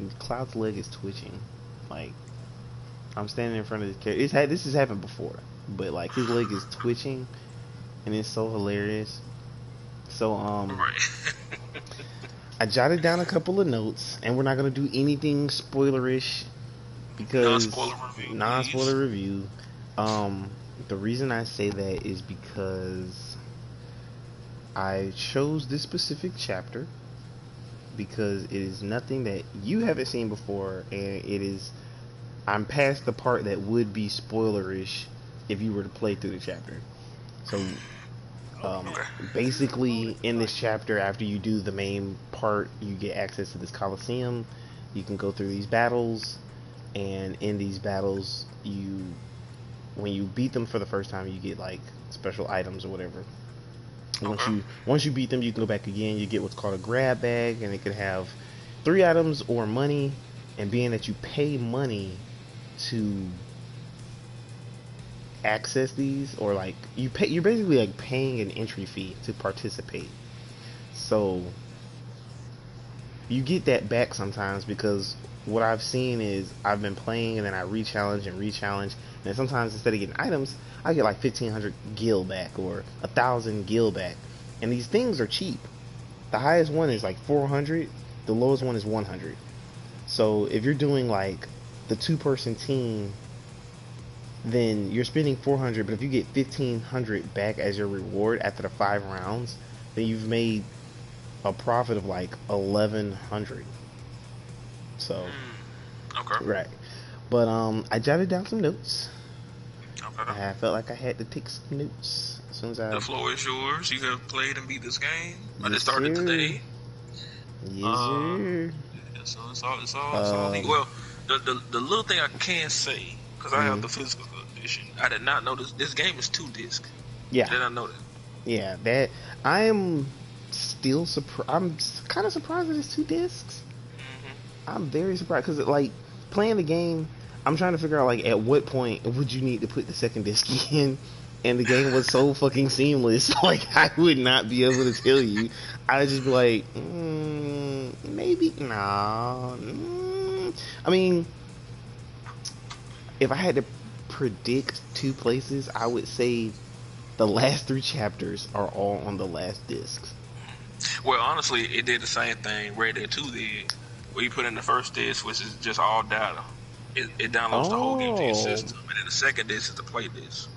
and Cloud's leg is twitching. Like, I'm standing in front of this character. This has happened before, but like his leg is twitching, and it's so hilarious. So I jotted down a couple of notes, and we're not gonna do anything spoilerish because non-spoiler review. The reason I say that is because I chose this specific chapter because it is nothing that you haven't seen before, and I'm past the part that would be spoilerish if you were to play through the chapter. So basically in this chapter, after you do the main part, you get access to this Coliseum. You can go through these battles, and in these battles, when you beat them for the first time, you get like special items or whatever. Once you beat them, you can go back again. You get what's called a grab bag, and it could have 3 items or money. And being that you pay money to access these, or like you're basically like paying an entry fee to participate. So you get that back sometimes, because what I've seen is I've been playing and then I re-challenge, and then sometimes instead of getting items, I get like 1,500 gil back or 1,000 gil back. And these things are cheap. The highest one is like 400, the lowest one is 100. So if you're doing like the 2-person team, then you're spending 400, but if you get 1,500 back as your reward after the 5 rounds, then you've made a profit of like 1,100. So right. But I jotted down some notes. I felt like I had to take some notes as soon as the floor is yours. You have played and beat this game. I just started today. Yes, sir. So it's all well, the little thing I can say, because I have the physical edition, I did not know this game is 2 discs. Yeah. I did not know that. Yeah, that I am still surprised. I'm kind of surprised that it's 2 discs. I'm very surprised, because like playing the game, I'm trying to figure out like at what point would you need to put the second disc in, and the game was so fucking seamless. Like I would not be able to tell you. I would just be like, maybe no. I mean, if I had to predict 2 places, I would say the last 3 chapters are all on the last discs. Well, honestly, it did the same thing Red Dead 2 did, where you put in the first disc, which is just all data. It downloads the whole game to your system, and then the second disc is the play disc.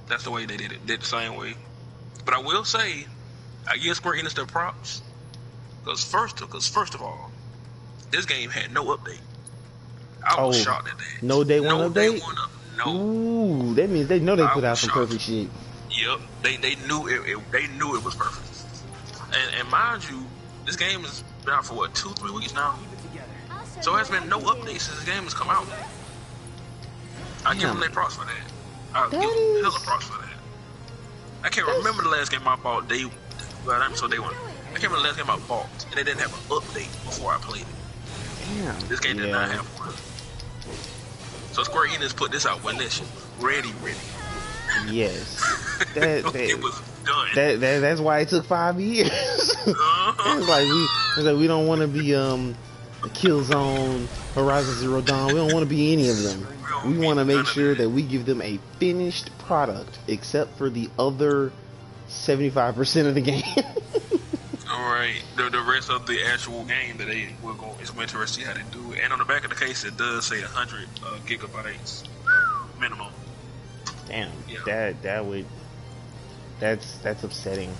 That's the way they did it. Did the same way. But I will say, I give Square Enix their props, because first of all, this game had no update. I was shocked at that. No day one update? No. Ooh, that means they know they put out some perfect shit. Yep, they knew it was perfect. And mind you, this game has been out for what, 2-3 weeks now? So it has been no updates since the game has come out. I give them their props for that. I give them hella props for that. I can't remember the last game I bought day 1. I can't remember the last game I bought, and they didn't have an update before I played it. Damn. This game did not have one. So Square Enix put this out when this ready. Yes. That it was done. That's why it took 5 years. It's like we don't want to be Killzone, Horizon Zero Dawn. We don't want to be any of them. We want to make sure that we give them a finished product, except for the other 75% of the game. Alright, the rest of the actual game that they will go, it's interesting to see how they do it. And on the back of the case, it does say 100 gigabytes minimum. Damn, yeah. That's upsetting.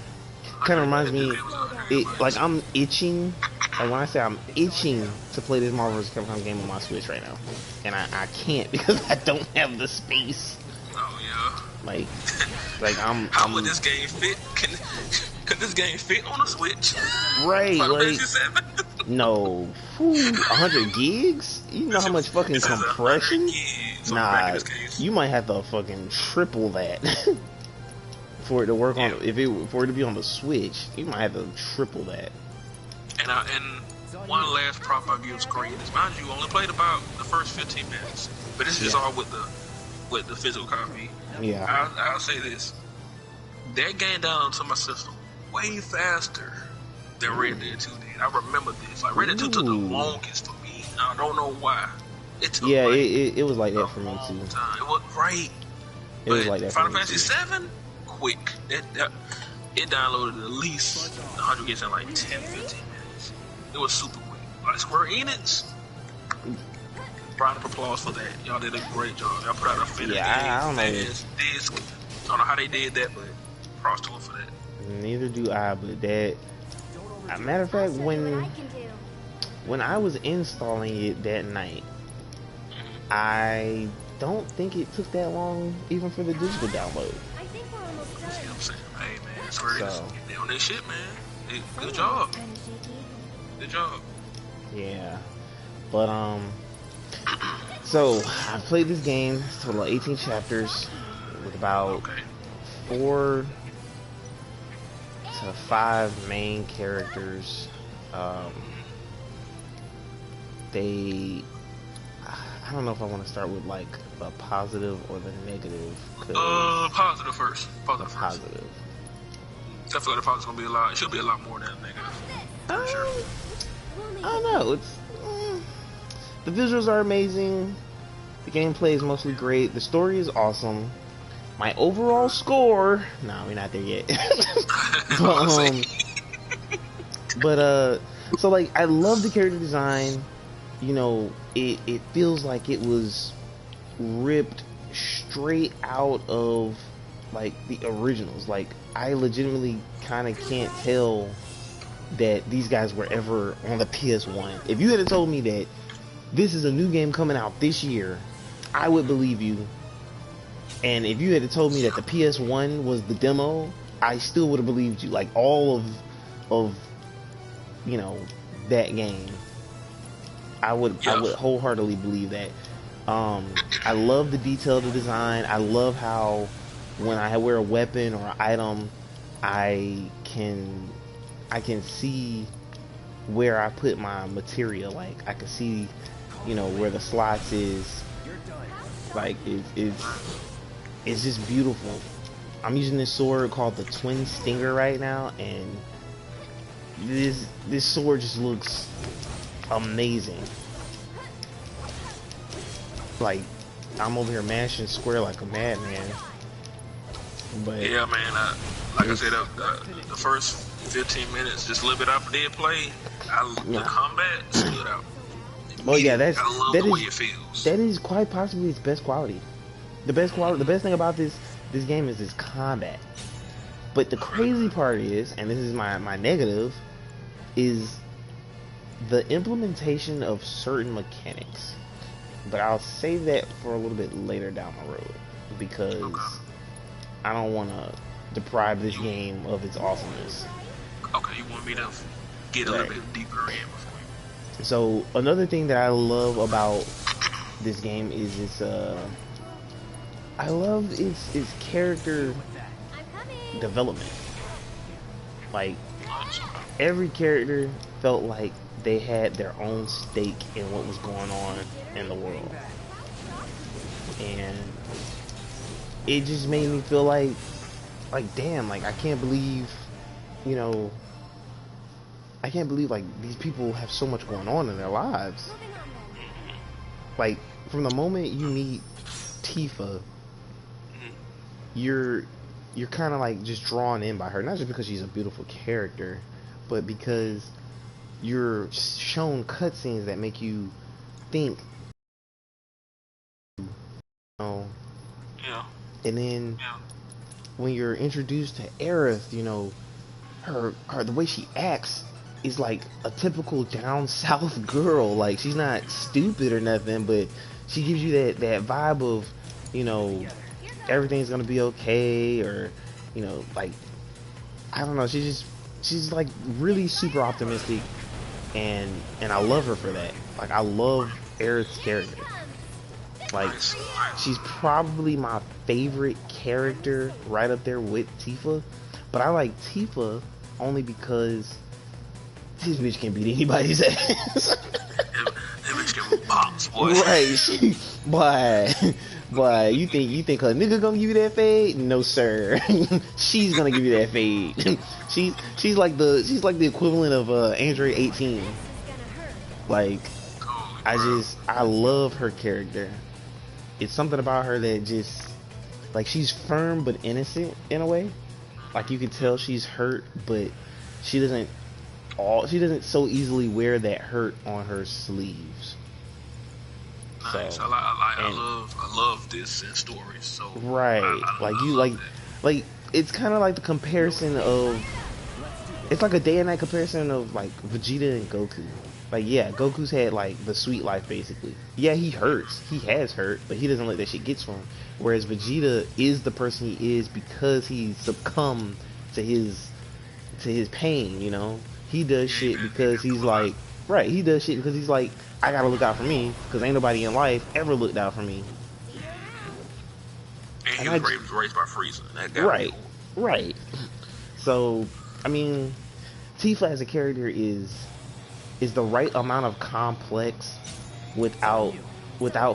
Kind of reminds me, I'm itching. Like when I say I'm itching to play this Marvel vs. Capcom game on my Switch right now, and I can't because I don't have the space. Oh yeah. Like I'm. How would this game fit? Could this game fit on a Switch? Right. Like no. 100 gigs? You know how much fucking compression? Nah, you might have to fucking triple that for it to work on. For it to be on the Switch, you might have to triple that. And one last prop I give Square Enix. Mind you, only played about the first 15 minutes, but this is all with the physical copy. Yeah. I'll say this: that game downloaded to my system way faster than Red Dead 2 did. I remember this. Like Red Dead 2 took the longest for me. I don't know why. It took it was like that for me too. It was right. It was like that. Final Fantasy 7, quick. It downloaded at least 100 gigs in like 10, 15 minutes. It was super quick. Like Square Enix, round of applause for that. Y'all did a great job. Y'all put out a finished game. I don't know. Disc. I don't know how they did that, but props to them for that. Neither do I, but that. Matter of fact, when I was installing it that night, I don't think it took that long, even for the digital download. I think we're almost done. You know what I'm saying? Hey man, Square Enix, they on that shit, man. Good job. Good job. Yeah, but so I've played this game, total of 18 chapters, with about 4 to 5 main characters. I don't know if I want to start with like the positive or the negative. Positive first. Positive. I feel like the positive's gonna be a lot. It should be a lot more than negative. Sure. I don't know. The visuals are amazing. The gameplay is mostly great. The story is awesome. My overall score. No, we're not there yet. So like, I love the character design. You know, it feels like it was ripped straight out of like the originals. Like, I legitimately kind of can't tell that these guys were ever on the PS1. If you had told me that this is a new game coming out this year, I would believe you. And if you had told me that the PS1 was the demo, I still would have believed you. Like, all of you know, that game, I would wholeheartedly believe that. I love the detail of the design. I love how when I wear a weapon or an item, I can see where I put my material. Like, I can see, you know, where the slots is. Like, it's just beautiful. I'm using this sword called the Twin Stinger right now, and this sword just looks amazing. Like, I'm over here mashing square like a madman. But yeah, man. Like I said, the first 15 minutes, just a little bit I did play. The combat stood out. Oh yeah, that way it feels. That is quite possibly its best quality. The best thing about this game is its combat. But the crazy part is, and this is my negative, is the implementation of certain mechanics. But I'll save that for a little bit later down the road, because I don't want to deprive this game of its awesomeness. Okay, you want me to get a little bit deeper in before you... So another thing that I love about this game is its I love its character development. Like, every character felt like they had their own stake in what was going on in the world, and it just made me feel like damn, like I can't believe, you know, I can't believe like these people have so much going on in their lives. Like, from the moment you meet Tifa, you're kind of like just drawn in by her, not just because she's a beautiful character, but because you're shown cutscenes that make you think, you know. Yeah. And then when you're introduced to Aerith, you know, her the way she acts is like a typical down south girl. Like, she's not stupid or nothing, but she gives you that vibe of, you know, everything's gonna be okay, or, you know, like, I don't know, she's like really super optimistic, and I love her for that. Like, I love Aerith's character. Like, she's probably my favorite character, right up there with Tifa. But I like Tifa only because this bitch can beat anybody's ass. That bitch can box, boy. Right, Boy, you think her nigga gonna give you that fade? No, sir. She's gonna give you that fade. she's like the equivalent of Android 18. Like, I love her character. It's something about her that just, like, she's firm but innocent in a way. Like, you can tell she's hurt, but she doesn't so easily wear that hurt on her sleeves. Nice. So, I love this in stories. So right, like it's kind of like the comparison of, it's like a day and night comparison of like Vegeta and Goku. Like, yeah, Goku's had like the sweet life basically. Yeah, he hurts, he has hurt, but he doesn't let that shit get to him. Whereas Vegeta is the person he is because he succumbed to his pain. You know, he does shit because he's like, right, he does shit because he's like, I gotta look out for me, because ain't nobody in life ever looked out for me. And he was raised by Frieza. Right, right. So, I mean, Tifa as a character is the right amount of complex without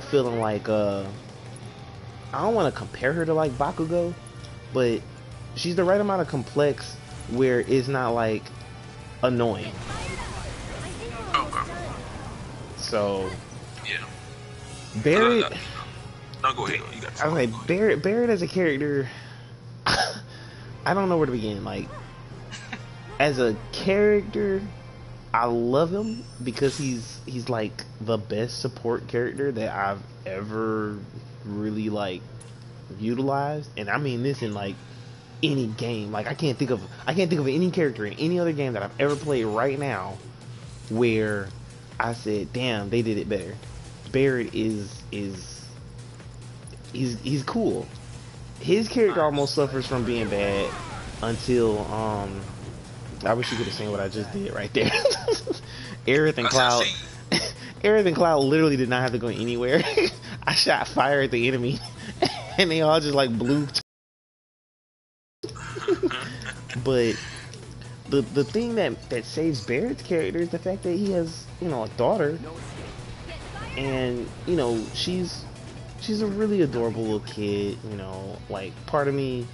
feeling like, I don't want to compare her to like Bakugo, but she's the right amount of complex where it's not like annoying. So, yeah. Barrett. No, go ahead. You got I was like, Barrett as a character, I don't know where to begin. Like, as a character, I love him because he's like the best support character that I've ever really like utilized, and I mean this in like any game. Like, I can't think of any character in any other game that I've ever played right now where I said, damn, they did it better. Barrett he's cool. His character almost suffers from being bad until I wish you could have seen what I just did right there. Aerith and Cloud literally did not have to go anywhere. I shot fire at the enemy and they all just like blew. But the thing that saves Barrett's character is the fact that he has, you know, a daughter, and you know, she's a really adorable little kid. You know, like, part of me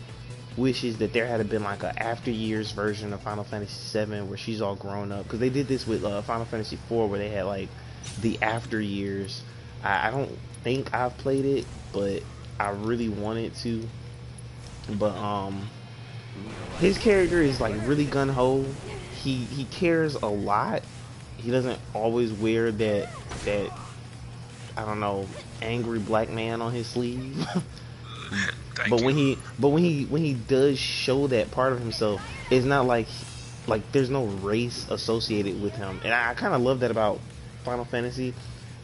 wishes that there had been like a after years version of Final Fantasy VII where she's all grown up, because they did this with Final Fantasy IV where they had like the after years. I don't think I've played it, but I really wanted to. But his character is like really gun-ho. He cares a lot. He doesn't always wear that I don't know, angry black man on his sleeve. But when he does show that part of himself, it's not like there's no race associated with him. And I kind of love that about Final Fantasy.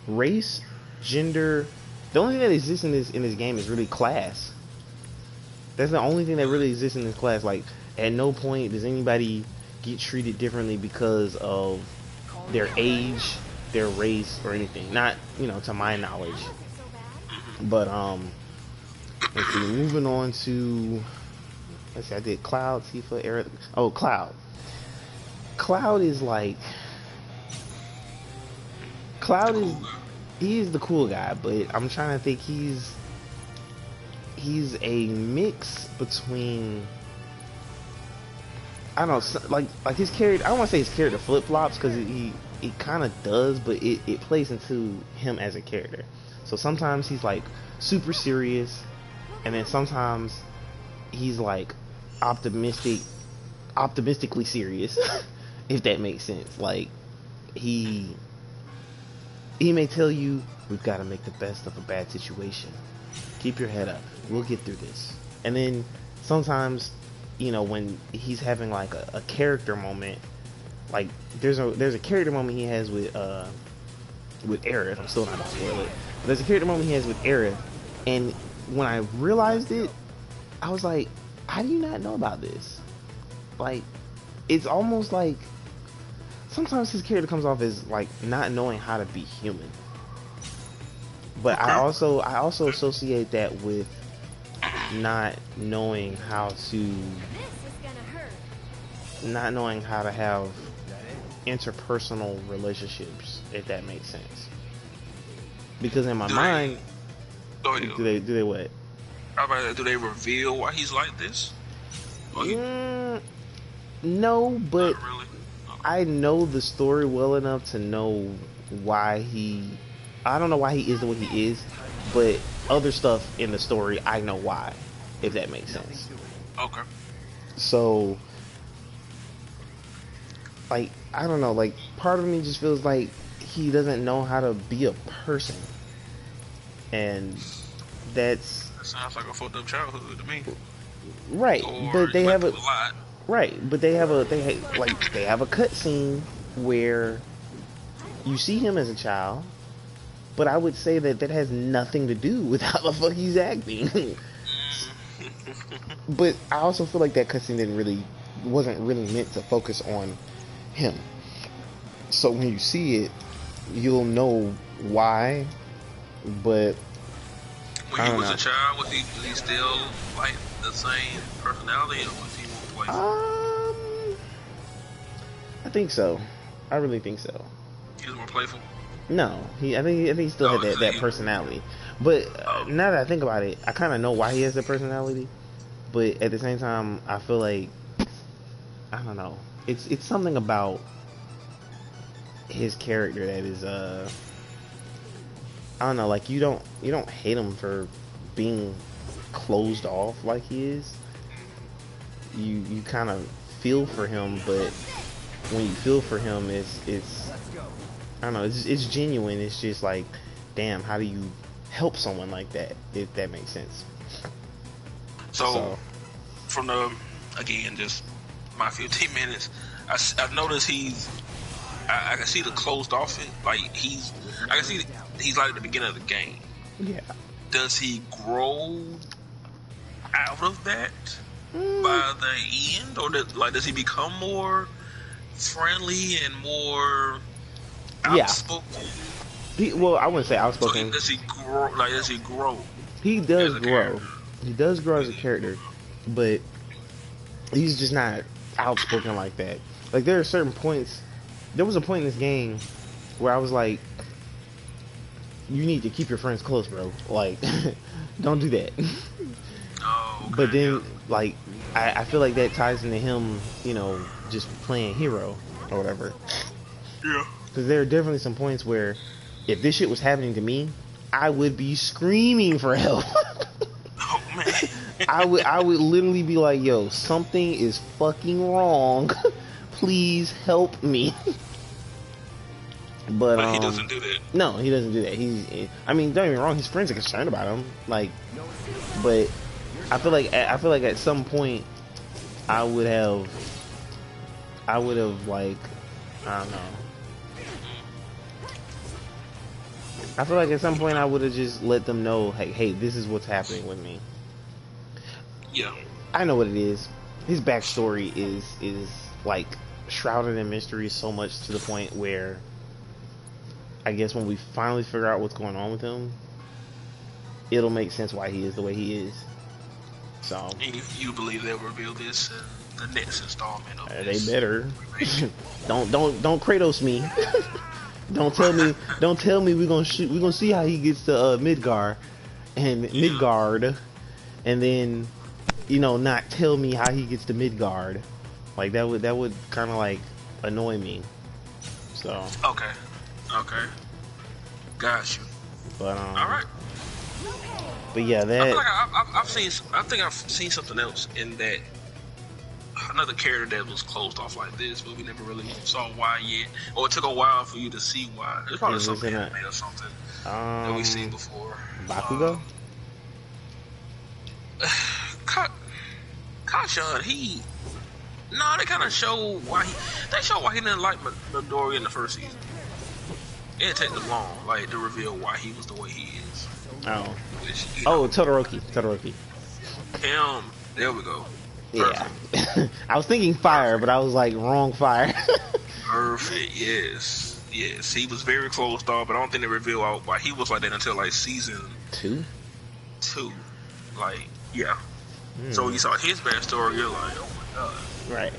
Race, gender, the only thing that exists in this game is really class. That's the only thing that really exists in this class. Like, at no point does anybody get treated differently because of their age, their race, or anything. Not, you know, to my knowledge. But let's see, moving on to, let's see, I did Cloud, Tifa, Aerith. Oh, Cloud. Cloud is like, he is the cool guy, but I'm trying to think, he's a mix between, I don't know, like his character, I don't want to say his character flip-flops, because it kind of does, but it plays into him as a character. So sometimes he's like super serious, and then sometimes he's like optimistically serious, if that makes sense. Like, he may tell you, we've got to make the best of a bad situation. Keep your head up. We'll get through this. And then sometimes, you know, when he's having like a character moment, like there's a character moment he has with Aerith. I'm still not gonna spoil it. But there's a character moment he has with Aerith, and when I realized it, I was like, how do you not know about this? Like, it's almost like sometimes his character comes off as like not knowing how to be human. But I also associate that with not knowing how to have interpersonal relationships, if that makes sense. Because in my mind, Go ahead. Do they what? How about that? Do they reveal why he's like this? No, but not really. I know the story well enough to know why he. I don't know why he is the way he is, but other stuff in the story I know why, if that makes sense. Okay. So, like, I don't know, like, part of me just feels like he doesn't know how to be a person, and that sounds like a fucked up childhood to me. Right, or but they have a lot. Right, but they have a cutscene where you see him as a child, but I would say that has nothing to do with how the fuck he's acting. But I also feel like that cutscene wasn't really meant to focus on him. So when you see it, you'll know why. But when he was a child, was he still like the same personality, or was he more playful? I think so. I really think so. He was more playful. No, I think he still had that personality. But now that I think about it, I kind of know why he has that personality. But at the same time, I feel like, I don't know. It's something about his character that is I don't know. Like you don't hate him for being closed off like he is. You kind of feel for him, but when you feel for him, it's I don't know. It's genuine. It's just like, damn, how do you help someone like that? If that makes sense. So from again, just my 15 minutes, I noticed I can see the closed off it. Like I can see he's like at the beginning of the game. Yeah. Does he grow out of that by the end, or does he become more friendly and more outspoken? Well, I wouldn't say outspoken. So does he grow? Like, does he grow? He does grow. He does grow as a character, but he's just not outspoken like that. Like there are certain points. There was a point in this game where I was like, "You need to keep your friends close, bro. Like, don't do that." Oh, okay. But then, like, I feel like that ties into him, just playing hero or whatever. Yeah. Because there are definitely some points where, if this shit was happening to me, I would be screaming for help. Oh man. I would literally be like, "Yo, something is fucking wrong. Please help me." But he doesn't do that. No, he doesn't do that. I mean, don't get me wrong. His friends are concerned about him, like, but I feel like at some point I would have like, I don't know. I feel like at some point I would have just let them know, hey, this is what's happening with me. Yeah. I know what it is. His backstory is like shrouded in mystery so much to the point where I guess when we finally figure out what's going on with him, it'll make sense why he is the way he is. So you believe they'll reveal this in the next installment of this? They better. don't Kratos me. Don't tell me we're gonna see how he gets to Midgard, and then not tell me how he gets to Midgard. Like that would kind of like annoy me. So okay, got you. But all right. But yeah, that I feel like I think I've seen something else in that. Another character that was closed off like this, but we never really saw why yet, or it took a while for you to see why. It's probably something anime or something that we've seen before. Bakugo. Kashan, they kind of show why he didn't like Midori in the first season. It didn't take them long, like, to reveal why he was the way he is. Todoroki. Him. There we go. Yeah. I was thinking fire, but I was like, wrong fire. Perfect. Yes. He was very closed off, but I don't think they reveal why he was like that until like season 2. Like, yeah. So you saw his backstory, you're like, oh my god. Right.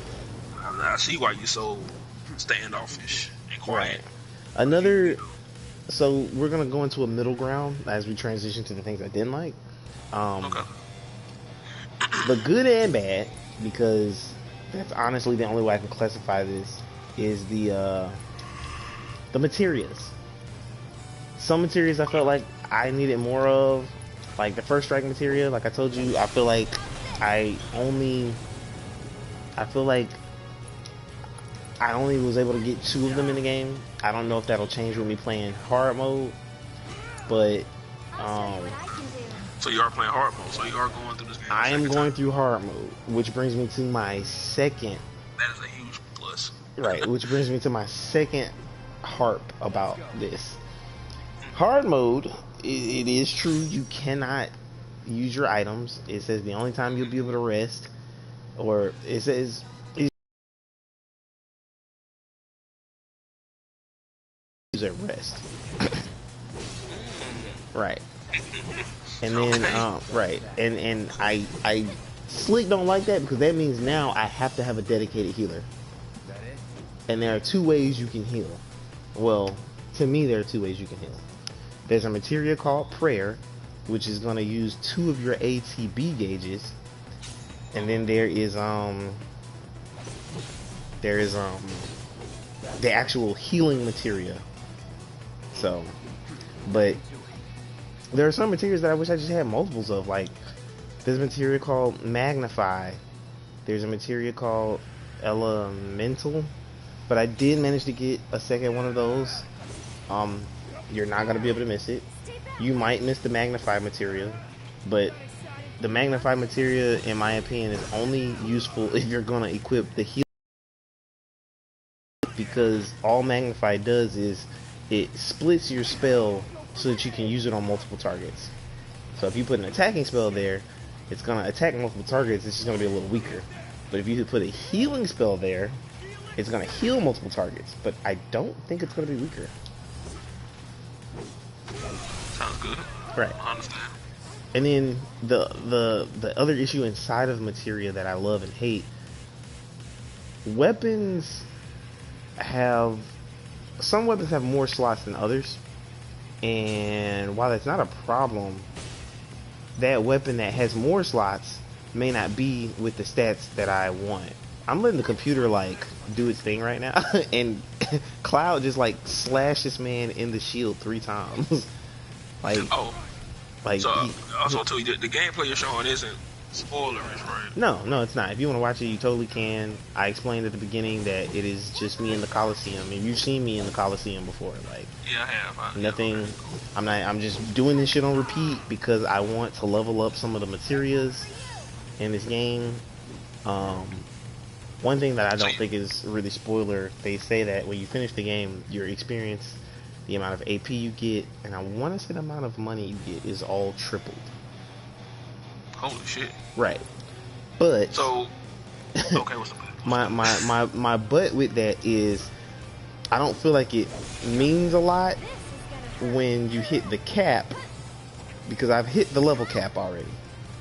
I see why you're so standoffish and quiet. Right. So we're gonna go into a middle ground as we transition to the things I didn't like. Okay. The good and bad, because that's honestly the only way I can classify this, is the materials. Some materials I felt like I needed more of, like the first strike materia. Like I told you, I feel like I feel like I only was able to get 2 of them in the game. I don't know if that'll change with me playing hard mode, but so you are playing hard mode. So you are going through this game. I am going through hard mode, which brings me to my second. That is a huge plus. Right, which brings me to my second harp about this. Hard mode, it is true you cannot use your items. It says the only time you'll be able to rest, or it says use at rest. Right. And then right. And I slick don't like that, because that means now I have to have a dedicated healer. And there are 2 ways you can heal. Well, to me there are 2 ways you can heal. There's a materia called Prayer, which is going to use 2 of your ATB gauges, and then there is the actual healing materia. So, but there are some materials that I wish I just had multiples of. Like there's a materia called Magnify. There's a materia called Elemental, but I did manage to get a second one of those. You're not going to be able to miss it. You might miss the Magnify materia, but the Magnify materia, in my opinion, is only useful if you're going to equip the heal, because all Magnify does is it splits your spell so that you can use it on multiple targets. So if you put an attacking spell there, it's going to attack multiple targets. It's just going to be a little weaker. But if you put a healing spell there, it's going to heal multiple targets. But I don't think it's going to be weaker. Sounds good. Right. I understand. And then the other issue inside of materia that I love and hate, weapons have, some weapons have more slots than others, and while that's not a problem, that weapon that has more slots may not be with the stats that I want. I'm letting the computer like do its thing right now, and Cloud just like slashed this man in the shield 3 times. Like, so also too, the gameplay you're showing isn't spoilerish, right? No, it's not. If you want to watch it, you totally can. I explained at the beginning that it is just me in the Coliseum, and you've seen me in the Coliseum before. Like, yeah, I have. Nothing. I'm just doing this shit on repeat because I want to level up some of the materials in this game. One thing that I don't think is really spoiler, they say that when you finish the game, your experience, the amount of AP you get, and I want to say the amount of money you get is all tripled. Holy shit. Right. But so okay, what's the my butt with that is I don't feel like it means a lot when you hit the cap, because I've hit the level cap already,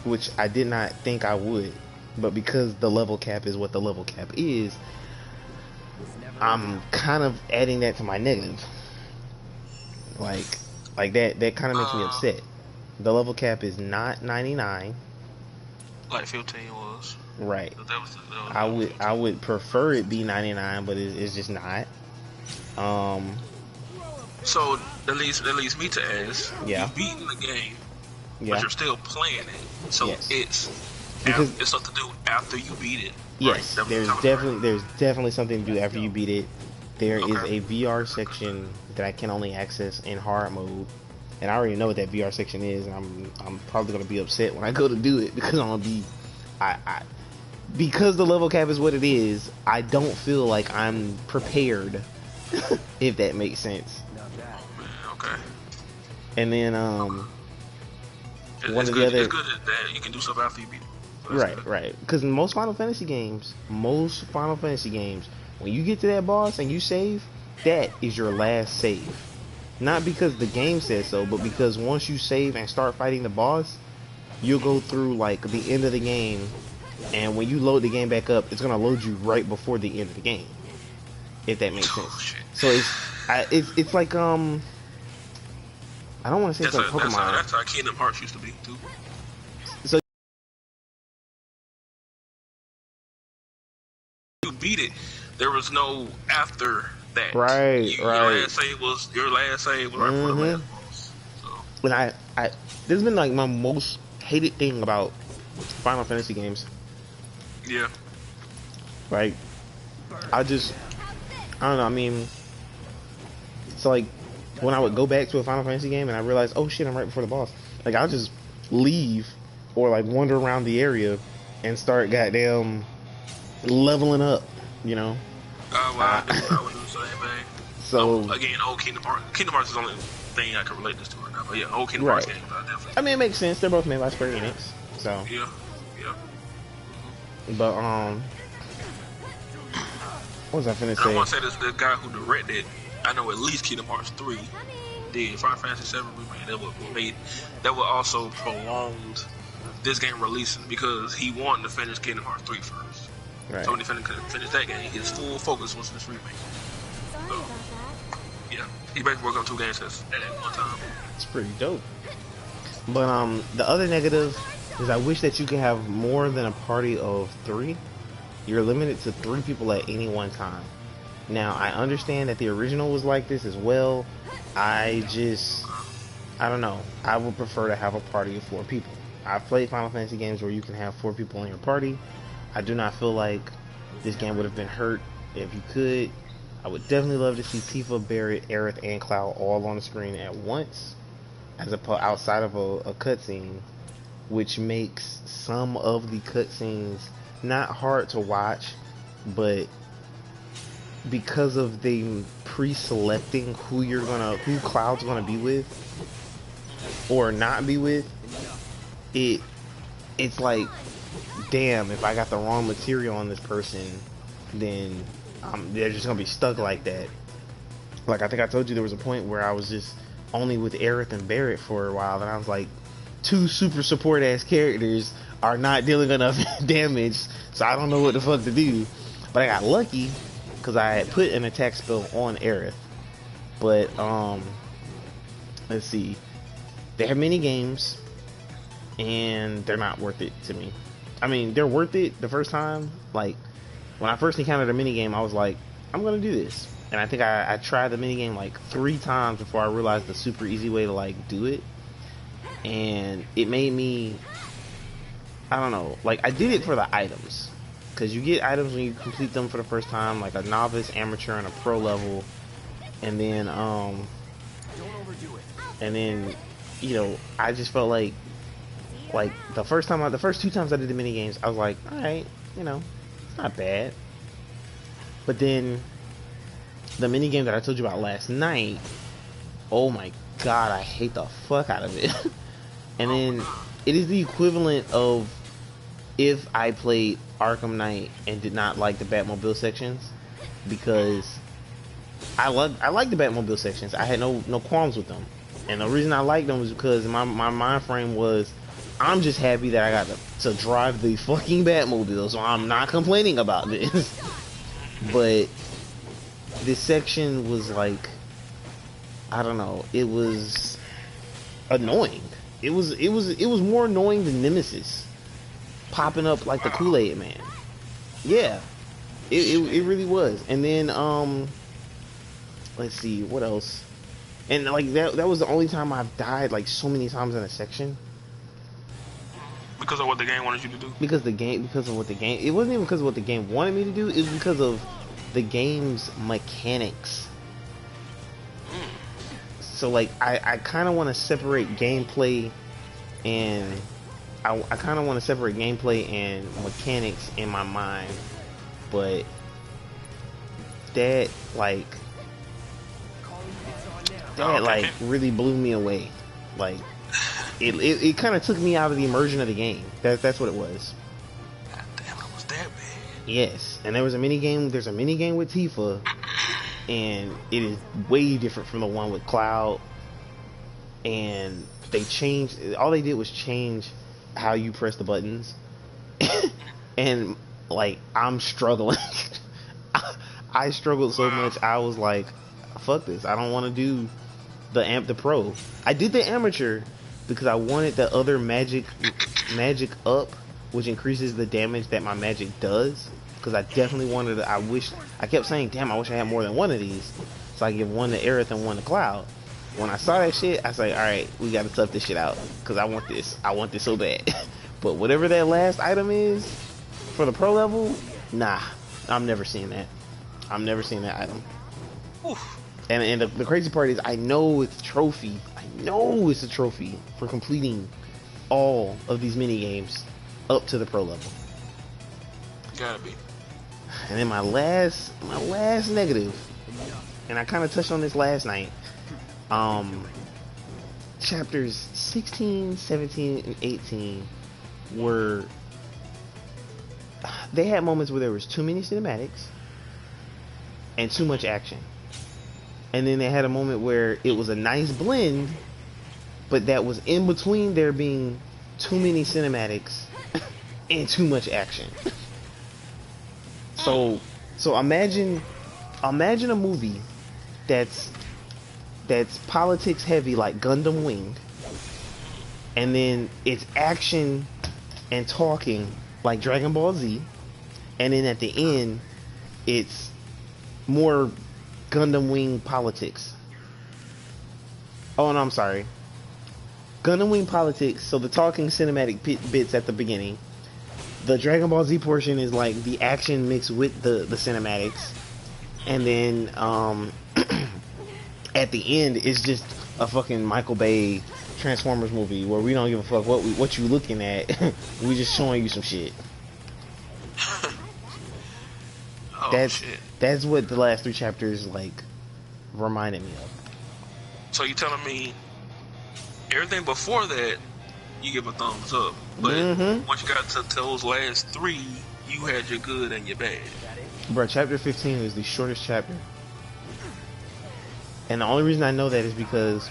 which I did not think I would, but because the level cap is what the level cap is, I'm kind of adding that to my negative. Like that kind of makes me upset. The level cap is not 99. Like 15 was. Right. I would prefer it be 99, but it's just not. So that leads me to ask. Yeah. You've beaten the game, yeah, but you're still playing it. So yes, it's something to do after you beat it. Yes, right? There's definitely something to do after you beat it. There is a VR section that I can only access in hard mode, and I already know what that VR section is, and I'm probably gonna be upset when I go to do it, because I'm gonna be, because the level cap is what it is. I don't feel like I'm prepared, if that makes sense. Okay. And then one of the other, it's good that you can do stuff after you beat it. Right. Because most Final Fantasy games, when you get to that boss and you save, that is your last save. Not because the game says so, but because once you save and start fighting the boss, you'll go through like the end of the game, and when you load the game back up, it's gonna load you right before the end of the game. If that makes sense. So it's like I don't want to say it's like Pokemon. That's how Kingdom Hearts used to be too. So you beat it, there was no after that. Right. Your last save was right for the last boss. So. And this has been like my most hated thing about Final Fantasy games. Yeah. Like, I don't know. I mean, so like when I would go back to a Final Fantasy game and I realized, oh shit, I'm right before the boss. Like, I'll just leave or like wander around the area and start goddamn leveling up, you know. I would do the same thing. So again, old Kingdom Hearts. Kingdom Hearts is the only thing I can relate this to right now. But yeah, old Kingdom Hearts games, definitely. I mean, it makes sense. They're both made by Square Enix, so yeah. But what was I finna say? I want to say this: the guy who directed, I know at least Kingdom Hearts 3 did Final Fantasy 7 remake. That would also prolonged this game releasing because he wanted to finish Kingdom Hearts 3 first. Right. So when he finished that game, his full focus was this remake. So, yeah, he basically worked on 2 games at one time. It's pretty dope. But the other negative is I wish that you could have more than a party of 3. You're limited to 3 people at any one time. Now, I understand that the original was like this as well. I don't know. I would prefer to have a party of 4 people. I've played Final Fantasy games where you can have 4 people in your party. I do not feel like this game would have been hurt if you could. I would definitely love to see Tifa, Barret, Aerith, and Cloud all on the screen at once, as outside of a cutscene, which makes some of the cutscenes not hard to watch, but because of them pre-selecting who Cloud's gonna be with or not be with, it's like, damn, if I got the wrong material on this person, then they're just gonna be stuck like that. Like, I think I told you there was a point where I was just only with Aerith and Barret for a while, and I was like, 2 super support ass characters are not dealing enough damage, so I don't know what the fuck to do. But I got lucky because I had put an attack spell on Aerith. But let's see, they have mini games and they're not worth it to me. I mean, they're worth it the first time. Like, when I first encountered a mini game, I was like, I'm gonna do this. And I think I tried the mini game like 3 times before I realized the super easy way to like do it. And it made me, I don't know, like, I did it for the items, because you get items when you complete them for the first time, like a novice, amateur, and a pro level. And then you know, I just felt like the first 2 times I did the mini games, I was like, all right, you know, it's not bad. But then the mini game that I told you about last night, oh my god, I hate the fuck out of it. And then it is the equivalent of if I played Arkham Knight and did not like the Batmobile sections, because I like the Batmobile sections. I had no qualms with them, and the reason I liked them was because my mind frame was, I'm just happy that I got to drive the fucking Batmobile, so I'm not complaining about this. But this section was like, I don't know, it was annoying. It was more annoying than Nemesis popping up like the Kool-Aid Man. Yeah, it really was. And then let's see what else. And like that was the only time I've died like so many times in a section. Because of what the game wanted you to do? Because of what the game, it wasn't even because of what the game wanted me to do, it was because of the game's mechanics. So like I kind of want to separate gameplay and mechanics in my mind, but that really blew me away. Like it kind of took me out of the immersion of the game. That's what it was. God damn, it was that bad. Yes, and there's a mini game with Tifa, and it is way different from the one with Cloud. And all they did was change how you press the buttons. And like, I'm struggling. I struggled so much, I was like, fuck this, I don't want to do the pro. I did the amateur because I wanted the other magic up, which increases the damage that my magic does. Because I definitely wanted to, I kept saying, damn, I wish I had more than one of these. So I give one to Aerith and one to Cloud. When I saw that shit, I was like, alright, we gotta tough this shit out. Because I want this so bad. But whatever that last item is for the pro level, nah, I'm never seeing that. I'm never seeing that item. Oof. And the crazy part is, I know it's a trophy. I know it's a trophy for completing all of these mini games up to the pro level. Gotta be. And then my last negative, and I kind of touched on this last night. Chapters 16, 17, and 18 they had moments where there was too many cinematics and too much action. And then they had a moment where it was a nice blend, but that was in between there being too many cinematics and too much action. So imagine a movie that's politics heavy like Gundam Wing, and then it's action and talking like Dragon Ball Z, and then at the end it's more Gundam Wing politics. Oh, no, I'm sorry. Gundam Wing politics, so the talking cinematic bits at the beginning. The Dragon Ball Z portion is like the action mixed with the cinematics. And then at the end it's just a fucking Michael Bay Transformers movie where we don't give a fuck what you looking at. We just showing you some shit. That's what the last 3 chapters like reminded me of. So you telling me everything before that you give a thumbs up, but once you got to those last 3, you had your good and your bad. Bro, chapter 15 is the shortest chapter, and the only reason I know that is because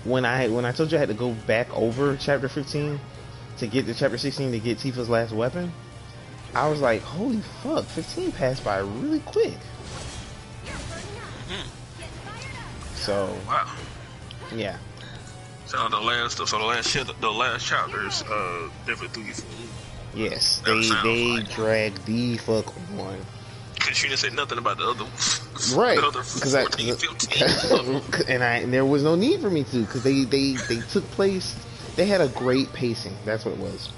when I told you I had to go back over chapter 15 to get to chapter 16 to get Tifa's last weapon, I was like, holy fuck, 15 passed by really quick. So, wow. Yeah. So the last chapters definitely threw you for a loop. Yes, they dragged the fuck on. Cause you didn't say nothing about the other, right? The other 14, 15. and there was no need for me to, because they took place. They had a great pacing. That's what it was.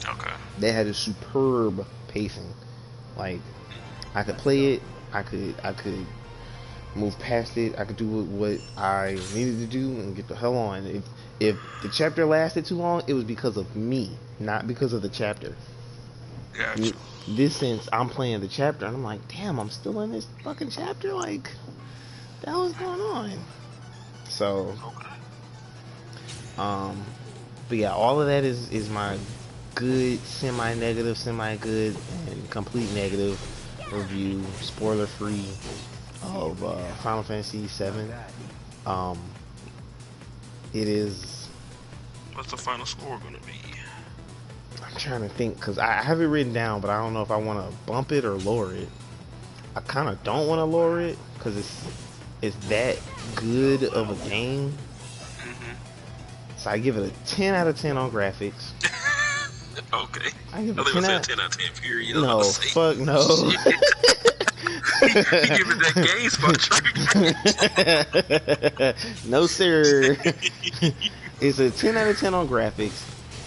Okay. They had a superb pacing. Like, I could play it. I could move past it. I could do what I needed to do and get the hell on. If the chapter lasted too long, it was because of me, not because of the chapter. Gotcha. This sense, I'm playing the chapter and I'm like, damn, I'm still in this fucking chapter. Like, the hell is going on? So, but yeah, all of that is my good, semi-negative, semi-good, and complete negative review, spoiler-free, of Final Fantasy VII. It is. What's the final score gonna be? I'm trying to think, because I have it written down, but I don't know if I want to bump it or lower it. I kind of don't want to lower it because it's that good of a game. So I give it a 10 out of 10 on graphics. Okay. I give it a 10 out of 10 period. No, fuck no. You give it that game spot. No sir. It's a 10 out of 10 on graphics.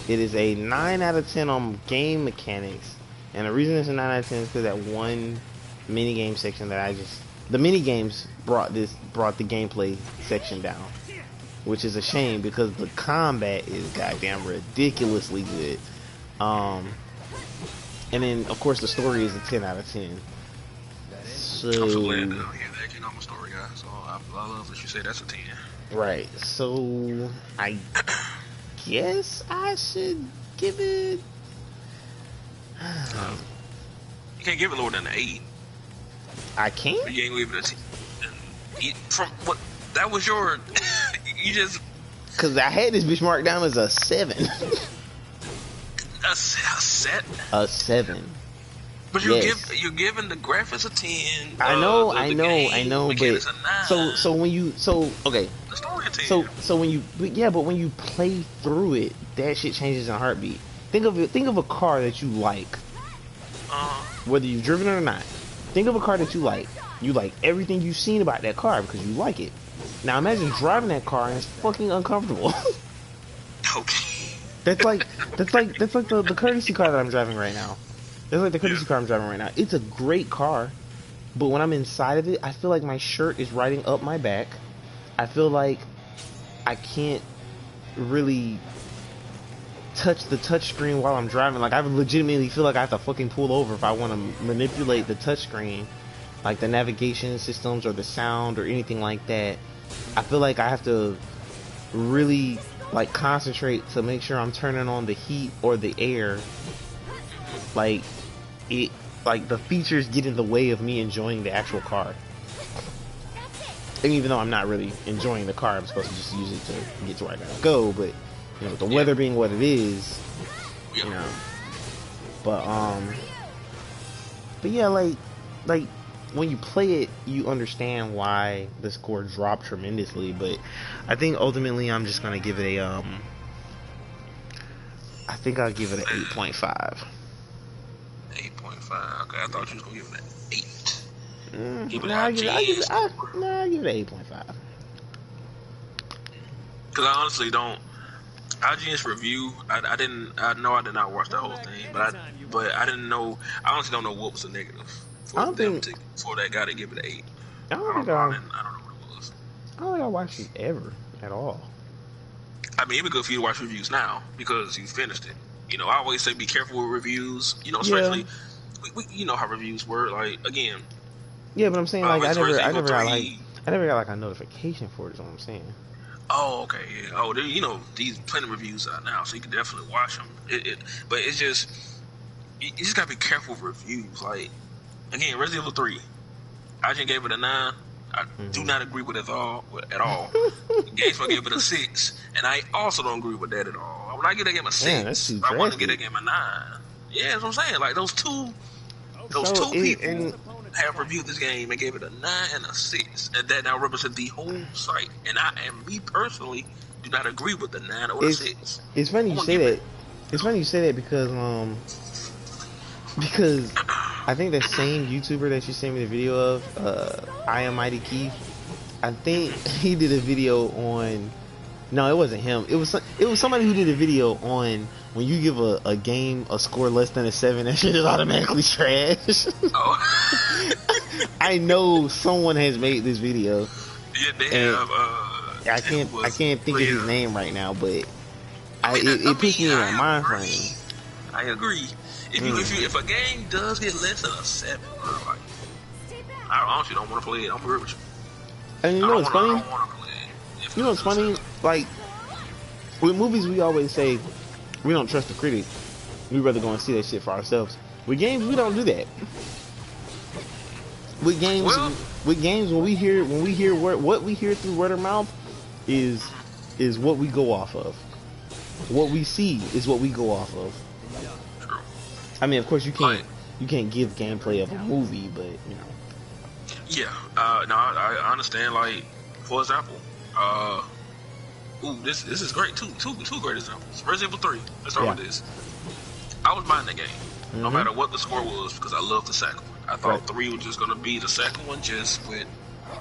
It is a 9 out of 10 on game mechanics. And the reason it's a 9 out of 10 is because that one minigame section that the minigames brought the gameplay section down. Which is a shame because the combat is goddamn ridiculously good. And then of course the story is a 10 out of 10. So I'm so glad to hear that. You know I'm a story guy, so I love that you say that's a 10. Right. So I guess I should give it. You can't give it lower than an 8. I can't. But you ain't leaving it from what that was your. You just. Cause I had this bitch marked down as a 7. A set. A 7. But Yes. you're giving the graphics a 10. I know, Mechanics a 9. so when you okay, The story a 10. so when you but when you play through it, that shit changes in a heartbeat. Think of a car that you like, whether you've driven it or not. Think of a car that you like. You like everything you've seen about that car because you like it. Now imagine driving that car and it's fucking uncomfortable. Okay. That's like the courtesy car that I'm driving right now. That's like the courtesy car I'm driving right now. It's a great car, but when I'm inside of it, I feel like my shirt is riding up my back. I feel like I can't really touch the touchscreen while I'm driving. Like I legitimately feel like I have to fucking pull over if I want to manipulate the touchscreen, like the navigation systems or the sound or anything like that. I feel like I have to really like concentrate to make sure I'm turning on the heat or the air. Like the features get in the way of me enjoying the actual car. And even though I'm not really enjoying the car, I'm supposed to just use it to get to where I gotta go. But you know, the weather being what it is, you know. But yeah, like when you play it, you understand why the score dropped tremendously. But I think ultimately, I'm just gonna give it a I think I'll give it an 8.5. 8.5. Okay, I thought you was gonna give it an 8. Give it I give it 8.5. Because I honestly don't. IGN's review, I did not watch the whole thing, but I didn't know. I honestly don't know what was the negative for that guy to give it an 8. I don't know what it was. I don't think I watched it ever at all. I mean, it'd be good for you to watch reviews now because you finished it. You know, I always say be careful with reviews. You know, especially you know how reviews work. Like again. Yeah, but I'm saying like I never got like a notification for it. Is what I'm saying. Oh, okay, yeah. Oh, you know, these plenty of reviews out now, so you can definitely watch them. But it's just you just gotta be careful with reviews. Like again, Resident Evil 3, I just gave it a 9. I do not agree with it at all. GameSpot gave it a 6, and I also don't agree with that at all. When I give that game a 6, I want to give that game a 9. Yeah, that's what I'm saying. Like those two people have reviewed this game and gave it a 9 and a 6, and that now represents the whole site. And me personally do not agree with the 9 or the 6. It's funny you say that. It's funny you say that because I think that same YouTuber that you sent me the video of, I Am Mighty Keith, I think he did a video on. No, it wasn't him. It was somebody who did a video on when you give a game a score less than a 7, that shit is automatically trash. Oh. I know someone has made this video. Yeah, they have. I can't think of his name right now, but it puts me in a mind frame. I agree. If a game does get less than a 7, like, I honestly don't want to play it. I'm real with you. And you know what's funny? You know what's funny? Like, with movies, we always say we don't trust the critic. We'd rather go and see that shit for ourselves. With games, we don't do that. With games, when we hear what we hear through word of mouth is what we go off of. What we see is what we go off of. I mean, of course, you can't give gameplay of a movie, but you know. Yeah, no, I understand. Like, for example, this is great. Two great examples. Resident Evil 3. Let's start with this. I was buying the game, no matter what the score was, because I loved the second one. I thought 3 was just gonna be the second one, just with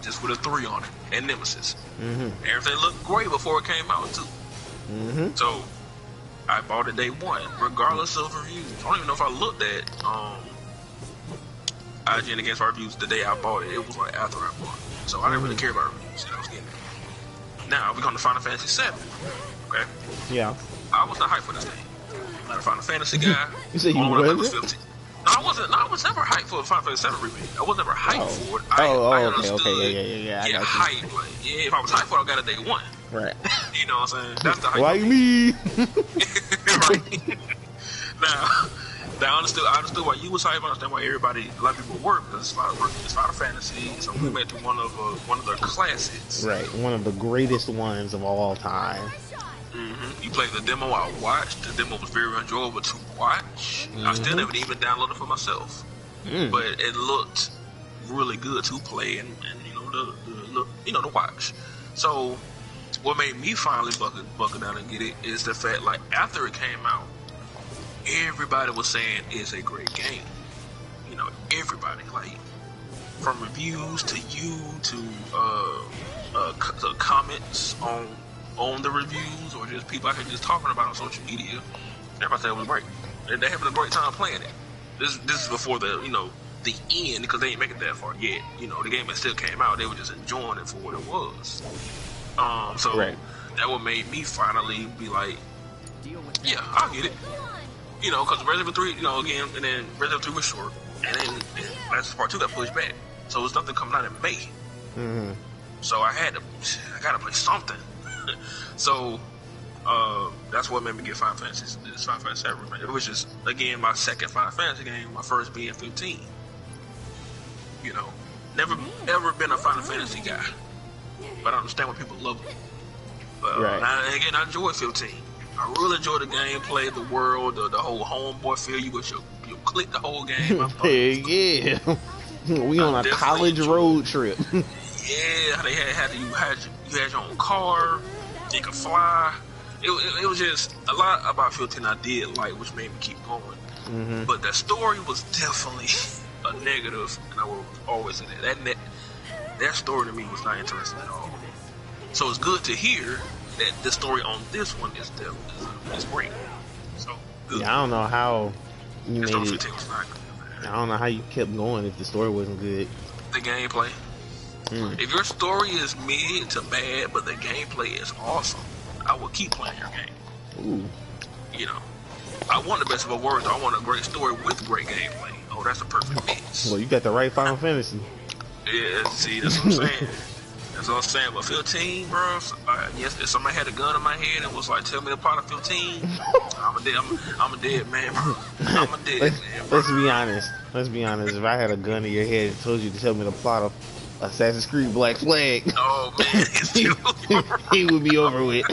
a 3 on it and Nemesis. Everything looked great before it came out too. So I bought it day one, regardless of reviews. I don't even know if I looked at IGN against reviews the day I bought it. It was like after I bought it, so I didn't really care about reviews. I was getting it. Now we come to Final Fantasy VII. Okay. Yeah. I was not hyped for this game. I'm not a Final Fantasy guy. You said you was 15. No, I wasn't. No, I was never hyped for a Final Fantasy VII remake. I was never hyped for it. I understood. Okay. Yeah. I got hyped. Like, yeah, if I was hyped for it, I got it day one. Right. You know what I'm saying? That's the hype. Like me. Right. Now I understood why you was hyped. I understand why a lot of people were, because it's Final Fantasy. It's a remake to one of their classics. Right. One of the greatest ones of all time. You played the demo. I watched. The demo was very enjoyable to watch. I still haven't even downloaded it for myself. but it looked really good to play and to watch. So what made me finally buckle down and get it is the fact, like, after it came out, everybody was saying it's a great game. You know, everybody, like, from reviews to you to comments on the reviews, or just people I could just talking about on social media. Everybody said it was great. And they're having a great time playing it. This is before the end, because they ain't make it that far yet. You know, the game that still came out, they were just enjoying it for what it was. So right. That what made me finally be like, yeah, I'll get it. You know, because Resident Evil 3, you know, again, and then Resident Evil 3 was short, and then Last Part 2 got pushed back. So there's nothing coming out in May. Mm-hmm. So I gotta play something. So that's what made me get Final Fantasy. It's Final Fantasy 7. It was just, again, my second Final Fantasy game, my first being 15. You know, never ever been a Final Fantasy guy, but I understand why people love it. Right. I enjoy 15. I really enjoy the gameplay, the world, the whole homeboy feel. You click the whole game. Yeah. We on a college road trip. Yeah, they you had your own car, you could fly. It was just a lot about 15 I did like, which made me keep going. Mm-hmm. But the story was definitely a negative, and I will always say that story to me was not interesting at all. So it's good to hear that the story on this one is great. So good. Yeah, I don't know how you made it. 15 was not good, man. I don't know how you kept going if the story wasn't good. The gameplay. If your story is mid to bad, but the gameplay is awesome, I will keep playing your game. Ooh. You know, I want the best of both worlds. I want a great story with great gameplay. Oh, that's a perfect mix. Well, you got the right Final Fantasy. Yeah, see, that's what I'm saying. That's what I'm saying. But 15, bro, yes, if somebody had a gun in my head and was like, tell me the plot of 15, I'm a dead man, bro. I'm a dead man, bro. Let's be honest. If I had a gun in your head and told you to tell me the plot of Assassin's Creed Black Flag, oh man, he would be over with.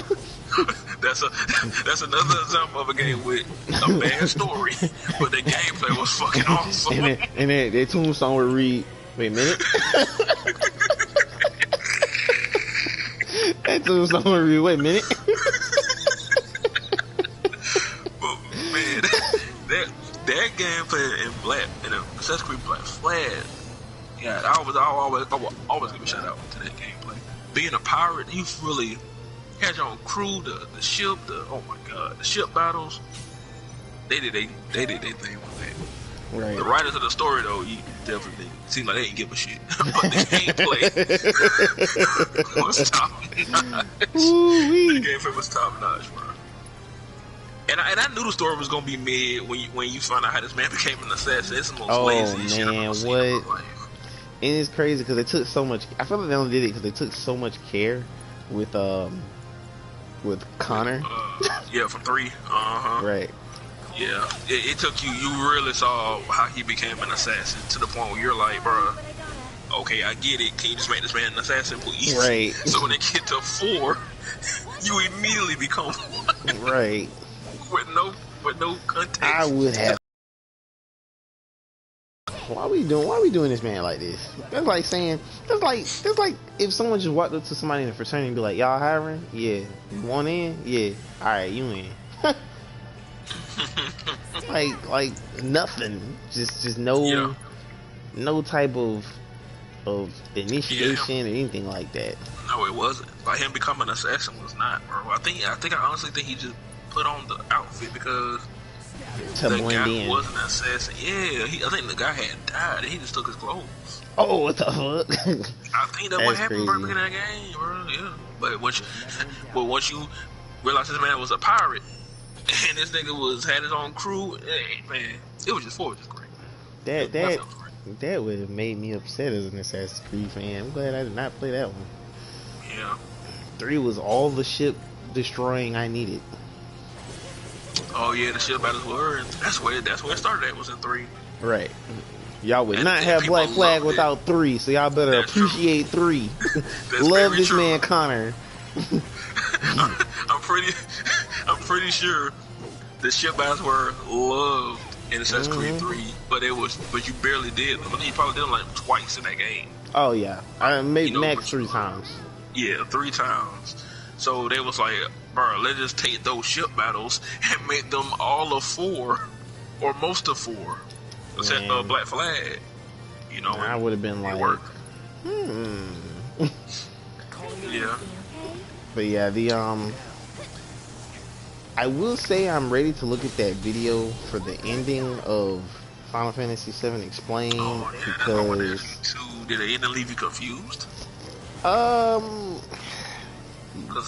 That's another example of a game with a bad story, but the gameplay was fucking awesome. And then their tombstone would read, wait a minute. That tombstone would read, wait a minute. But man, that gameplay in Assassin's Creed Black Flag, yeah, I will always give a shout out to that gameplay. Being a pirate, you really had your own crew, the ship, oh my god, the ship battles. They did their thing with that. Right. The writers of the story, though, you definitely seem like they didn't give a shit. But the gameplay was top notch. The gameplay was top notch, bro. And I knew the story was gonna be mid when you find out how this man became an assassin. It's the most lazy shit I've ever seen in my life. And it's crazy because they took so much. I feel like they only did it because they took so much care with Connor. Yeah, from 3. Right. Yeah, it took you really saw how he became an assassin to the point where you're like, bro, okay, I get it. Can you just make this man an assassin, please? Right. So when they get to 4, you immediately become one. Right. With no context. I would have. Why we doing this man like this? That's like if someone just walked up to somebody in the fraternity and be like, y'all hiring? Yeah. You want in? Yeah. Alright, you in. like nothing. Just no type of initiation or anything like that. No, it wasn't. Like, him becoming an assassin was not, bro. I honestly think he just put on the outfit because to the blend guy in. who was an assassin, yeah, I think the guy had died and he just took his clothes. Oh, what the fuck? I think that's what happened in that game, bro. Yeah, but once you realize this man was a pirate and this nigga had his own crew, man, it was just great. That would have made me upset as an Assassin's Creed fan. I'm glad I did not play that one. Yeah. 3 was all the ship destroying I needed. Oh yeah, the ship battles were, and that's where it started at, was in 3. Right. Y'all would not have Black Flag without 3, so y'all better appreciate 3. Love this man Connor. I'm pretty sure the ship battles were loved in Assassin's Creed 3, but you barely did them. I think you probably did them like twice in that game. Oh yeah, I made max 3 times. Yeah, 3 times. So they was like, bro, let's just take those ship battles and make them all of 4 or most of 4. Except Black Flag. You know, I would have been like, yeah. But yeah, I will say I'm ready to look at that video for the ending of Final Fantasy VII Explained, because did the ending leave you confused? Because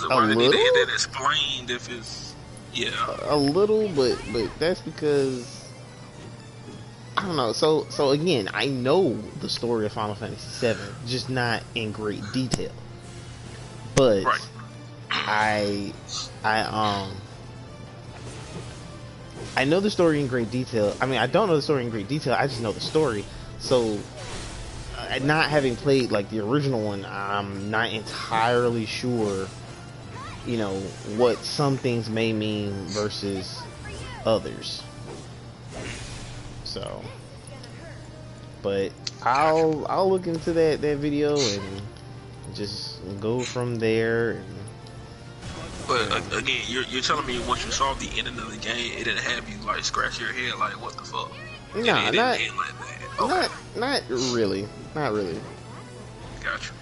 why they need to get that explained if it's a little, but that's because I don't know. So again, I know the story of Final Fantasy VII, just not in great detail. But I know the story in great detail. I mean, I don't know the story in great detail. I just know the story. So, not having played like the original one, I'm not entirely sure, you know, what some things may mean versus others. So, but I'll look into that video and just go from there. But again, you're telling me once you saw the ending of the game, it didn't have you like scratch your head like, what the fuck? Nah, not really. Gotcha.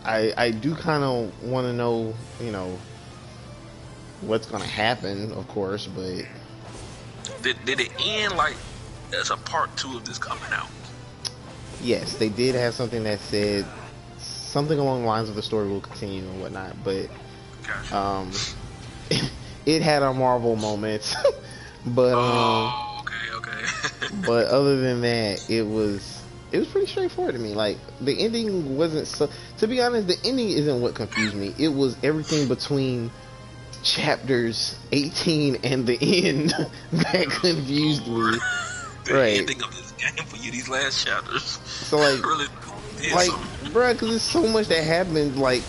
I do kind of want to know, you know, what's gonna happen, of course, but did it end like as a part 2 of this coming out? Yes, they did have something that said something along the lines of the story will continue and whatnot, but gotcha. It had our Marvel moments, but okay. but other than that, it was pretty straightforward to me. Like, the ending wasn't so. To be honest, the ending isn't what confused me. It was everything between chapters 18 and the end that confused me. The ending of this game for you, these last chapters. So like, really bruh, because there's so much that happened. Like,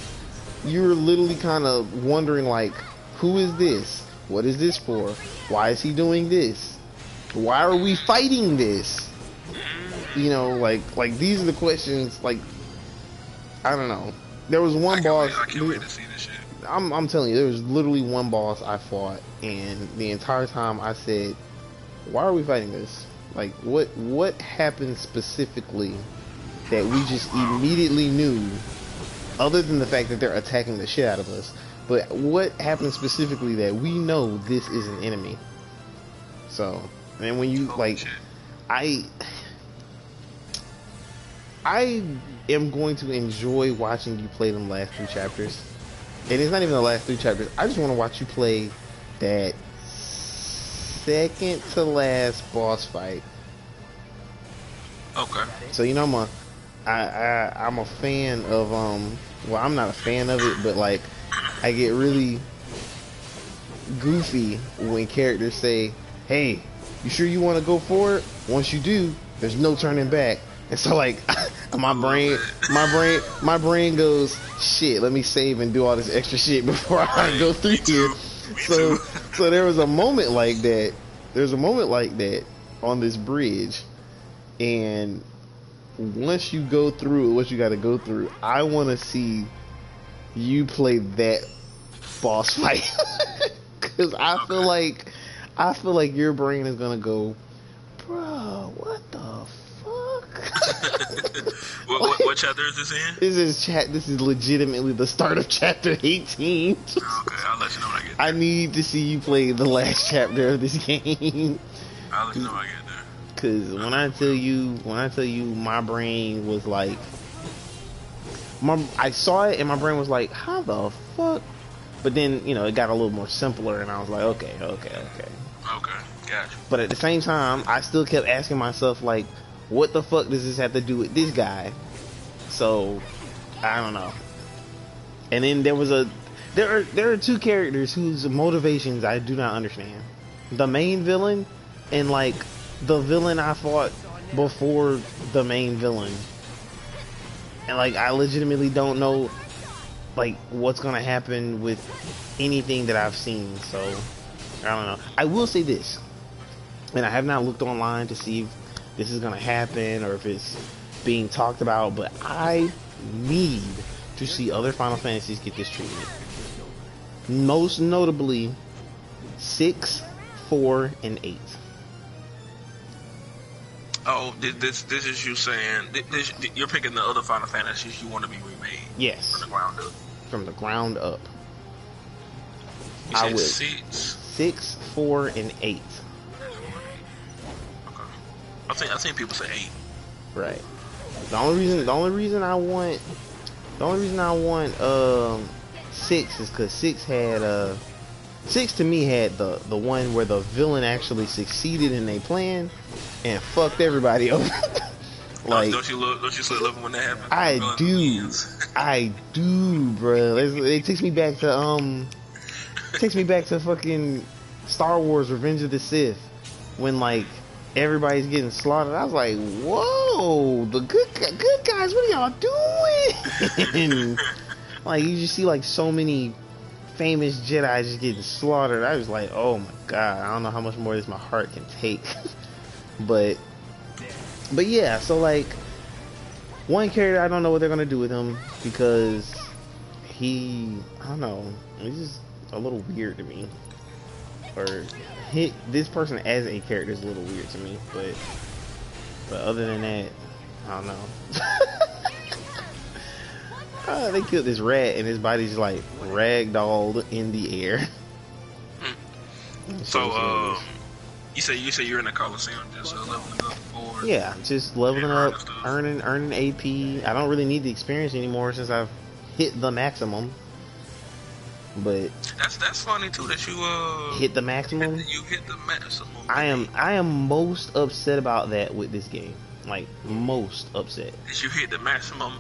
you're literally kind of wondering, like, who is this? What is this for? Why is he doing this? Why are we fighting this? You know, like these are the questions. Like, I don't know. There was one boss. I can't wait to see this shit. I'm telling you, there was literally one boss I fought, and the entire time I said, "Why are we fighting this? Like, what happened specifically that we just immediately knew, other than the fact that they're attacking the shit out of us? But what happened specifically that we know this is an enemy?" So, and when you I am going to enjoy watching you play them last 3 chapters. And it's not even the last 3 chapters. I just want to watch you play that second to last boss fight. Okay. So, you know, I'm a fan of well, I'm not a fan of it, but like, I get really goofy when characters say, "Hey, you sure you want to go for it? Once you do, there's no turning back." And so, like, my brain goes, "Shit, let me save and do all this extra shit before I go through here." So there was a moment like that. There's a moment like that on this bridge, and once you go through what you got to go through, I want to see you play that boss fight, because I feel like your brain is gonna go, "Bro, what the fuck?" what chapter is this in? This is legitimately the start of chapter 18. Okay, I'll let you know when I get there. I need to see you play the last chapter of this game. I'll let you know when I get there. Cause when I tell you, my brain was like, I saw it and my brain was like, how the fuck? But then, you know, it got a little more simpler, and I was like, okay. Okay, gotcha. But at the same time, I still kept asking myself, like, what the fuck does this have to do with this guy? So, I don't know. And then there are 2 characters whose motivations I do not understand. The main villain and, like, the villain I fought before the main villain. And, like, I legitimately don't know, like, what's gonna happen with anything that I've seen. So, I don't know. I will say this. and I have not looked online to see if this is gonna happen or if it's being talked about, but I need to see other Final Fantasies get this treatment. Most notably 6, 4, and 8. Oh, this is you saying you're picking the other Final Fantasies you want to be remade? Yes. From the ground up. From the ground up. You said I would 6, 4, and 8. Okay. I think people say 8. Right. The only reason I want 6 is because 6 had 6 to me had the one where the villain actually succeeded in their plan and fucked everybody over. Like, don't you still love when that happens? I do, bro. It takes me back to fucking Star Wars: Revenge of the Sith, when like everybody's getting slaughtered. I was like, whoa, the good guys, what are y'all doing? Like, you just see like so many famous Jedi just getting slaughtered. I was like, oh my god, I don't know how much more of this my heart can take. but yeah, so like, one character, I don't know what they're gonna do with him, because I don't know, he's just a little weird to me. Or this person as a character is a little weird to me, but other than that, I don't know. They killed this rat and his body's like ragdolled in the air. So you say you're in the Coliseum just leveling up, or yeah, just leveling up, earning AP. I don't really need the experience anymore since I've hit the maximum. But that's funny too that you hit the maximum. You hit the maximum. I am most upset about that with this game. Like, most upset. Did you hit the maximum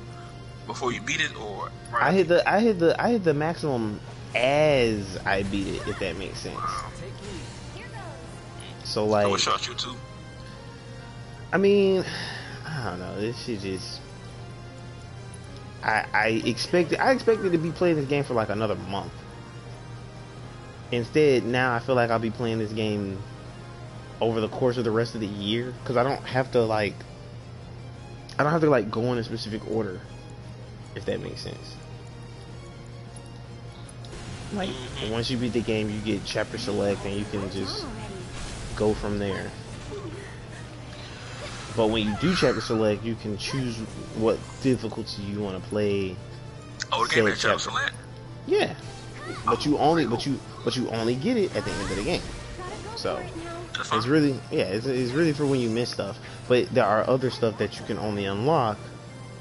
before you beat it, or right? I hit the maximum as I beat it, if that makes sense. Wow. So like, what shot you too? I mean, I don't know. This shit just. I expected to be playing this game for like another month. Instead, now I feel like I'll be playing this game over the course of the rest of the year, because I don't have to go in a specific order, if that makes sense. Like, once you beat the game, you get chapter select and you can just go from there. But when you do chapter select, you can choose what difficulty you want to play. Oh, the game has chapter select? Yeah. But you only get it at the end of the game. So it's really it's really for when you miss stuff. But there are other stuff that you can only unlock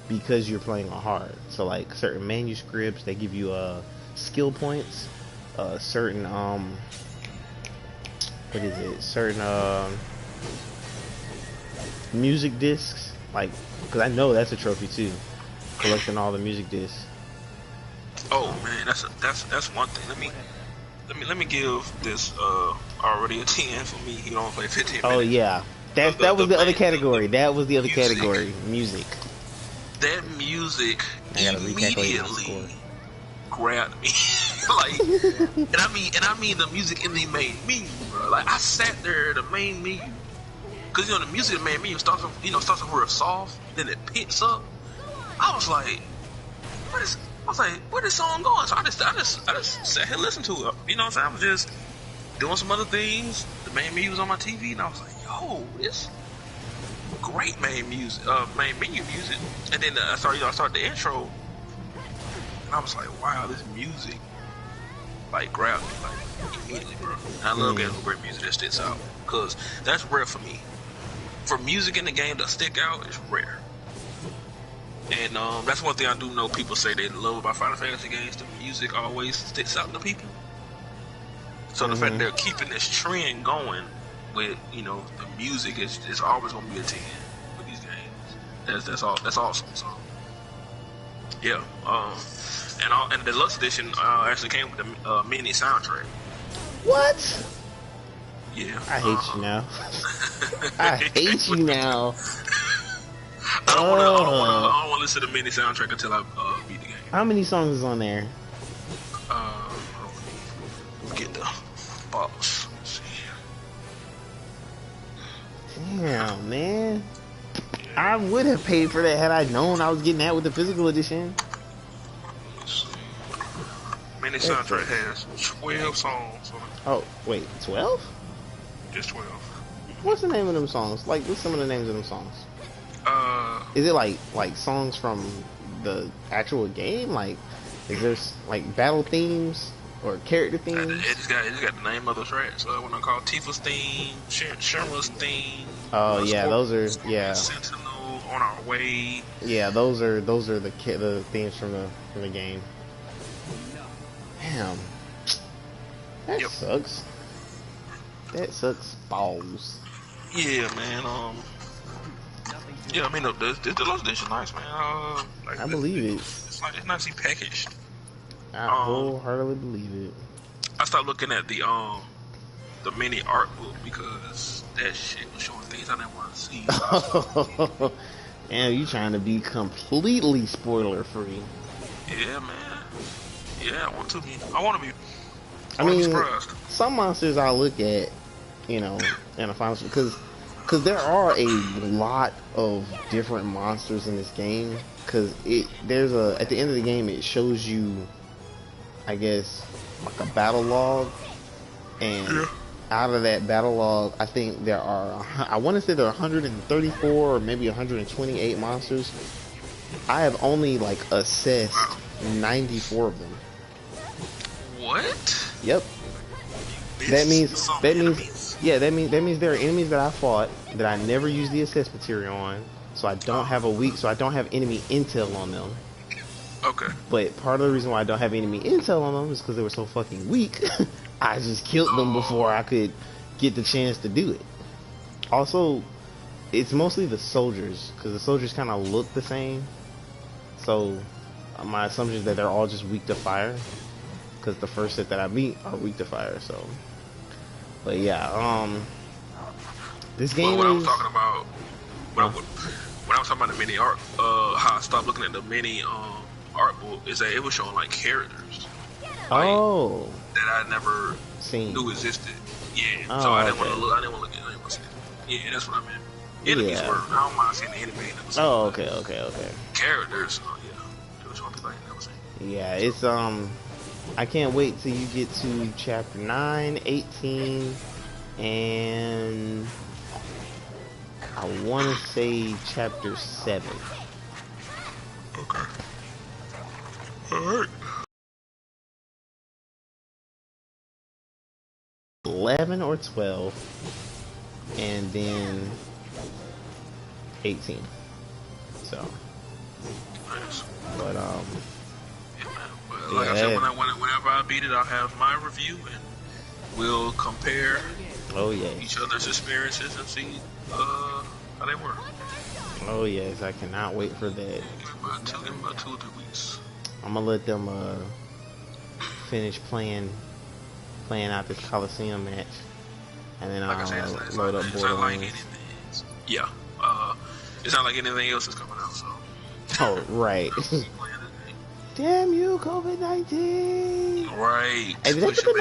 because you're playing on hard. So like certain manuscripts, they give you skill points, certain music discs, like, because I know that's a trophy too, collecting all the music discs. Oh man, that's one thing. Let me give this already a 10 for me. You don't play 15 minutes. Oh yeah, that was the other category. That was the other category. Music. That music immediately grabbed me. Like, and I mean the music in the main menu, bro. Like, I sat there at the main menu, cause the music in the main menu starts off real soft, then it picks up. I was like, where this song going? So I just sat here and listened to it. You know what I'm saying? I was just doing some other things. The main menu was on my TV, and I was like, yo, this great main menu music. And then I started the intro, and I was like, wow, this music like grabbed me like immediately, bro. And I love games with great music that sticks out, cause that's rare for me. For music in the game to stick out is rare. And that's one thing I do know people say they love about Final Fantasy games. The music always sticks out to people. So the fact that they're keeping this trend going with, the music is always going to be a 10 with these games. That's awesome. So yeah. And the deluxe edition actually came with the mini soundtrack. What? Yeah. I hate you now. I hate you now. I don't want to listen to the mini soundtrack until I beat the game. How many songs is on there? Get the box. Let's see. Damn, man. I would have paid for that had I known I was getting that with the physical edition. Mini soundtrack has 12 songs. Oh, wait, 12? Just 12. What's the name of them songs? Like, what's some of the names of them songs? Is it like songs from the actual game? Like, is there like battle themes or character themes? It's got the name of the tracks. What I call Tifa's theme, Sherma's theme. Oh yeah, those are Sentinel, On Our Way. Yeah, those are the themes from the game. Damn, that sucks. That sucks balls. Yeah, man. Yeah, I mean, the deluxe edition nice, man. Like, I believe it. It's nicely packaged. I wholeheartedly believe it. I started looking at the mini art book because that shit was showing things I didn't want to see. Damn, you trying to be completely spoiler free? Yeah, man. Yeah, I want to be. I want to be. I mean, surprised. Some monsters I look at, in a final because there are a lot of different monsters in this game. Because there's at the end of the game it shows you, I guess, like a battle log, and out of that battle log, I think there are, I want to say there are 134 or maybe 128 monsters. I have only like assessed 94 of them. What? Yep. That means there are enemies that I fought that I never used the assess material on, so I don't have enemy intel on them. Okay. But part of the reason why I don't have enemy intel on them is because they were so fucking weak. I just killed them before I could get the chance to do it. Also, it's mostly the soldiers, because the soldiers kind of look the same. So my assumption is that they're all just weak to fire, because the first set that I meet are weak to fire. So, but yeah, this game when I was talking about when I was talking about the mini art, how I stopped looking at the mini art book is that it was showing like characters. Like, that I never knew existed. Yeah. So I didn't want to look. I didn't want to look at it. Yeah, that's what I meant. Enemies were. I don't mind seeing the enemy. Okay. Characters. Yeah. It was showing people I never seen. Yeah, it's I can't wait till you get to chapter 9, 18, and I want to say chapter 7. Okay. Alright. 11 or 12, and then 18. So, Nice. but like I said, whenever I beat it, I'll have my review and we'll compare each other's experiences and see how they work. Oh yes, I cannot wait for that. Give me about 2 or 3 weeks. I'm gonna let them finish playing out this Coliseum match, and then like I'll it's load up Borderlands. It's not like anything else is coming out, so. Oh right. Damn you, COVID-19. Right. Hey, did they put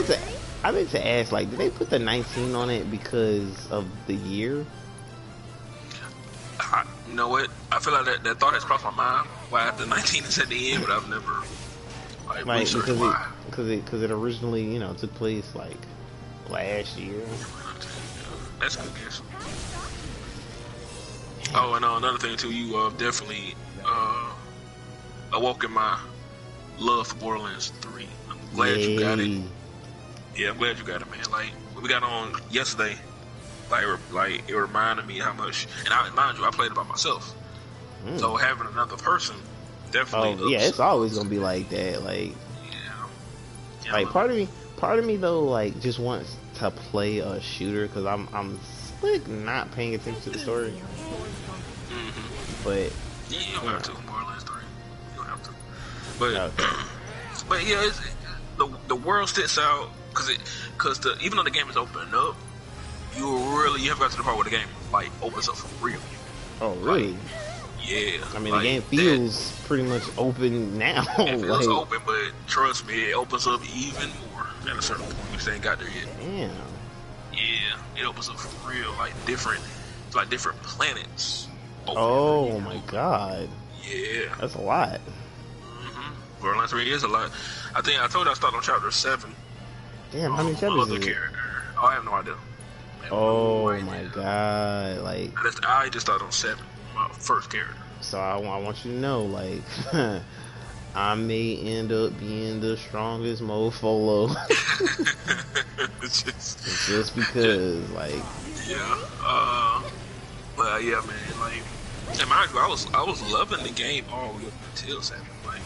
the, I meant to ask, like, did they put the 19 on it because of the year? You know what? I feel like that thought has crossed my mind. Why the 19 is at the end, but I've never researched why. Because it originally, took place like last year. That's a good guess. Oh, and another thing too, you definitely awoken my love for Borderlands 3. I'm glad you got it. Yeah, I'm glad you got it, man. Like, we got on yesterday, like it reminded me how much, and mind you, I played it by myself. So having another person definitely it's always gonna be like that. Like, like part of me though, like, just wants to play a shooter because I'm like not paying attention to the story. But you don't have to. Borderlands 3, you don't have to. But but yeah, the world sticks out because even though the game is opening up, you have got to the part where the game like opens up for real. Oh really? Like, yeah. I mean, the game feels pretty much open now. It feels open, but trust me, it opens up even more at a certain point. We just ain't got there yet. Damn. Yeah. it opens up for real, like different planets. Oh my god. Yeah. That's a lot. Borderlands 3 is a lot. I think I told you I started on chapter 7. Damn, how many chapters is it? Oh, I have no idea. Oh my god, like I just started on 7, my first character. So I want you to know, like, I may end up being the strongest mofolo. just because, like. Yeah. But yeah, man, like, and mind you, I was loving the game all the way up until 7. Like,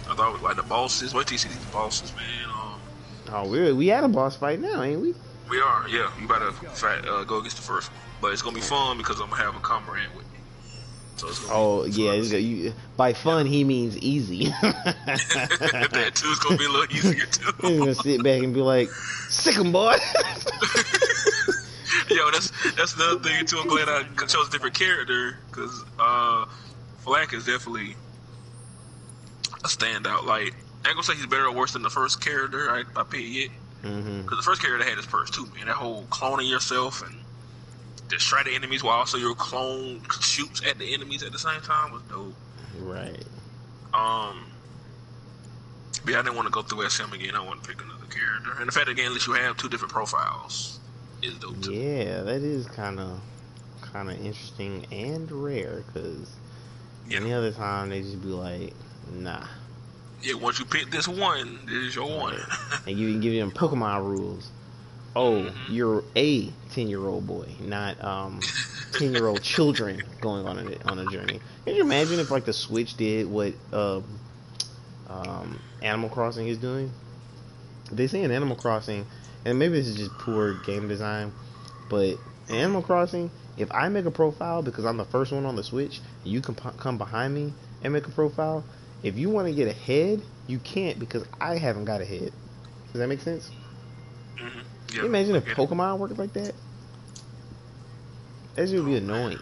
I thought like the bosses. Wait till you see these bosses, man. Oh, we had a boss fight now, ain't we? We are, yeah. You better go against the first one, but it's gonna be fun because I'm gonna have a comrade with me. So it's gonna be by fun he means easy. That too is gonna be a little easier too. He's gonna sit back and be like, "Sick 'em, boy." Yo, that's another thing too. I'm glad I chose a different character because Flack is definitely a standout. Like, I ain't gonna say he's better or worse than the first character I picked yet. Because the first character had his perks too, man. That whole cloning yourself and distract the enemies while also your clone shoots at the enemies at the same time was dope. Right. But yeah, I didn't want to go through SM again. I want to pick another character. And the fact that again, at least you have 2 different profiles is dope too. Yeah, that is kind of interesting and rare because any other time they just be like, nah. Yeah, once you pick this one, this is your one. And you can give them Pokemon rules. Oh, you're a 10-year-old boy, not 10-year-old children going on a journey. Can you imagine if like the Switch did what Animal Crossing is doing? They say in Animal Crossing, and maybe this is just poor game design, but in Animal Crossing, if I make a profile because I'm the first one on the Switch, you can come behind me and make a profile. If you want to get ahead, you can't because I haven't got ahead. Does that make sense? Yeah, Can you imagine if Pokemon worked like that? That would be annoying.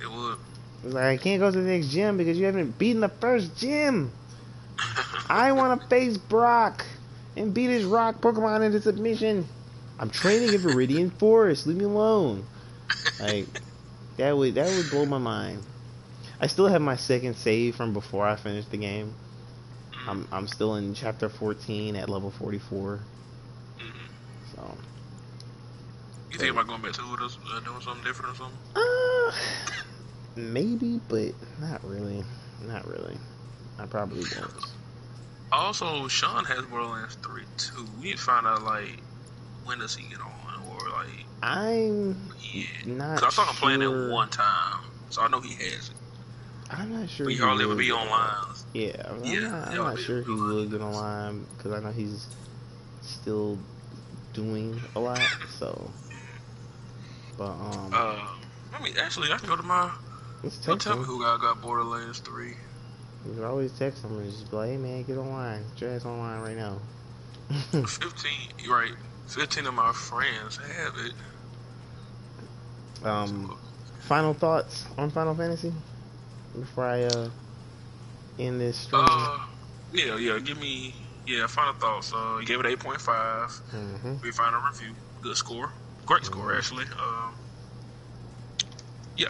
It would. It's like, I can't go to the next gym because you haven't beaten the first gym. I want to face Brock and beat his rock Pokemon into submission. I'm training in Viridian Forest. Leave me alone. Like, that would blow my mind. I still have my second save from before I finished the game. I'm still in chapter 14 at level 44. So. You think about going back to doing something different or something? Maybe, but not really. Not really. I probably won't. Also, Sean has Borderlands 3 too. We need to find out like when does he get on, or like I'm not. Cause I saw him playing it one time, so I know he has it. I'm not sure. But he hardly ever be online. Yeah, I'm not sure he would get online because I know he's still doing a lot. So, but I mean, actually, I can go to my. Tell me who got Borderlands 3. You can always text him and just be like, "Hey man, get online. Get your ass online right now." 15, you're right. 15 of my friends have it. Final thoughts on Final Fantasy before I end this stream. Yeah. Give me final thoughts. You gave it 8.5. We final review. Good score. Great score actually.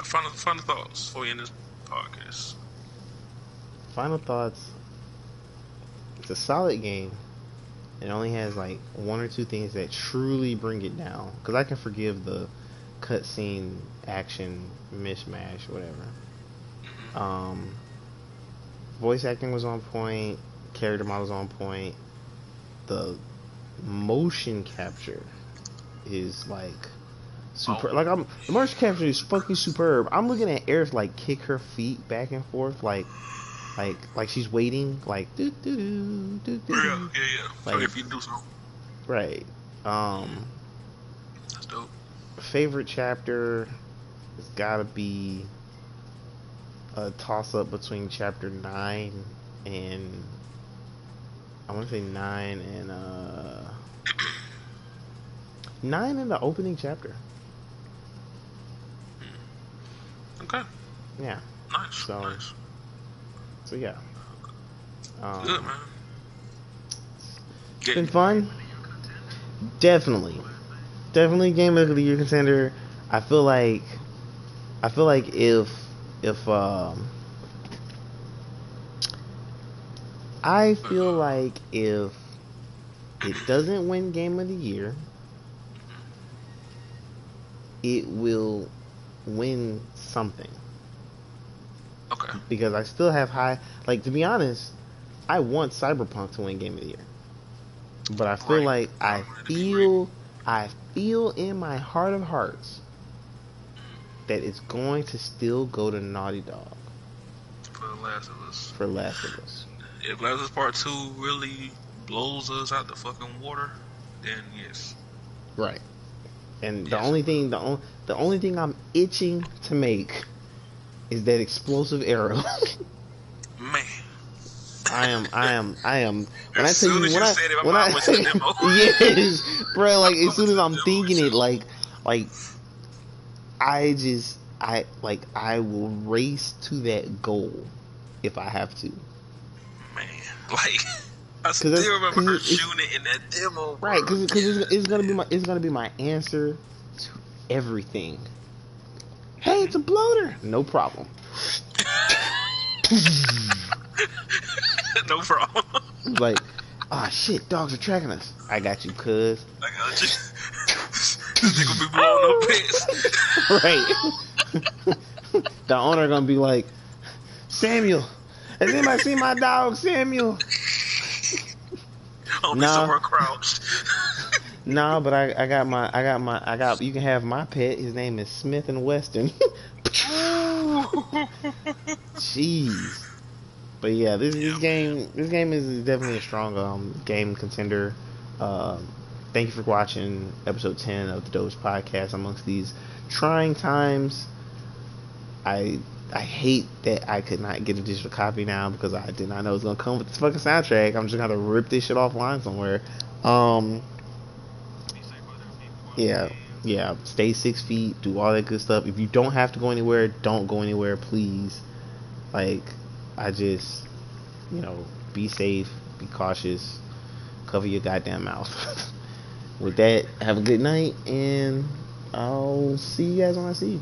Final thoughts before we end this podcast. Final thoughts. It's a solid game. It only has like 1 or 2 things that truly bring it down. Because I can forgive the cutscene action mishmash, whatever. Voice acting was on point. Character models on point. The motion capture is like super. The motion capture is fucking superb. I'm looking at Aerith like kick her feet back and forth like she's waiting, like do do do do do. Yeah. Like, if you do so. Right. That's dope. Favorite chapter has gotta be a toss up between chapter 9 and I want to say 9 and 9 in the opening chapter. Okay. Yeah. Nice. So yeah. Good, man. It's been fun. Definitely definitely Game of the Year contender. I feel like if I feel like if it doesn't win Game of the Year, it will win something. Okay. Because I still have high, like, to be honest, I want Cyberpunk to win Game of the Year. But I feel like I feel in my heart of hearts that it's going to still go to Naughty Dog For Last of Us. for Last of Us. If Last of Us Part 2 really blows us out the fucking water, then yes. Right. And yes. the only thing I'm itching to make is that explosive arrow. Man. I am. When As soon as you said it, my mind went to the demo. Yes, bro. Like as soon as I'm thinking it, like I will race to that goal if I have to. Man, like I still remember her shooting it in that demo. Bro. Right, because it's gonna be my answer to everything. Hey, it's a bloater. No problem. No problem. Like, ah, shit, dogs are tracking us. I got you, cuz. I got you. This nigga be blowing up pits. Right. The owner gonna be like, Samuel, has anybody seen my dog, Samuel? Only somewhere crouched. Nah, but I got. You can have my pet. His name is Smith and Weston. Jeez. But yeah, this game is definitely a strong game contender. Thank you for watching episode 10 of the Dopest podcast. Amongst these trying times, I hate that I could not get a digital copy now because I did not know it was gonna come with this fucking soundtrack. I'm just gonna rip this shit offline somewhere. Yeah. Stay 6 feet. Do all that good stuff. If you don't have to go anywhere, don't go anywhere, please. Like, I just, be safe, be cautious, cover your goddamn mouth. With that, have a good night, and I'll see you guys when I see you.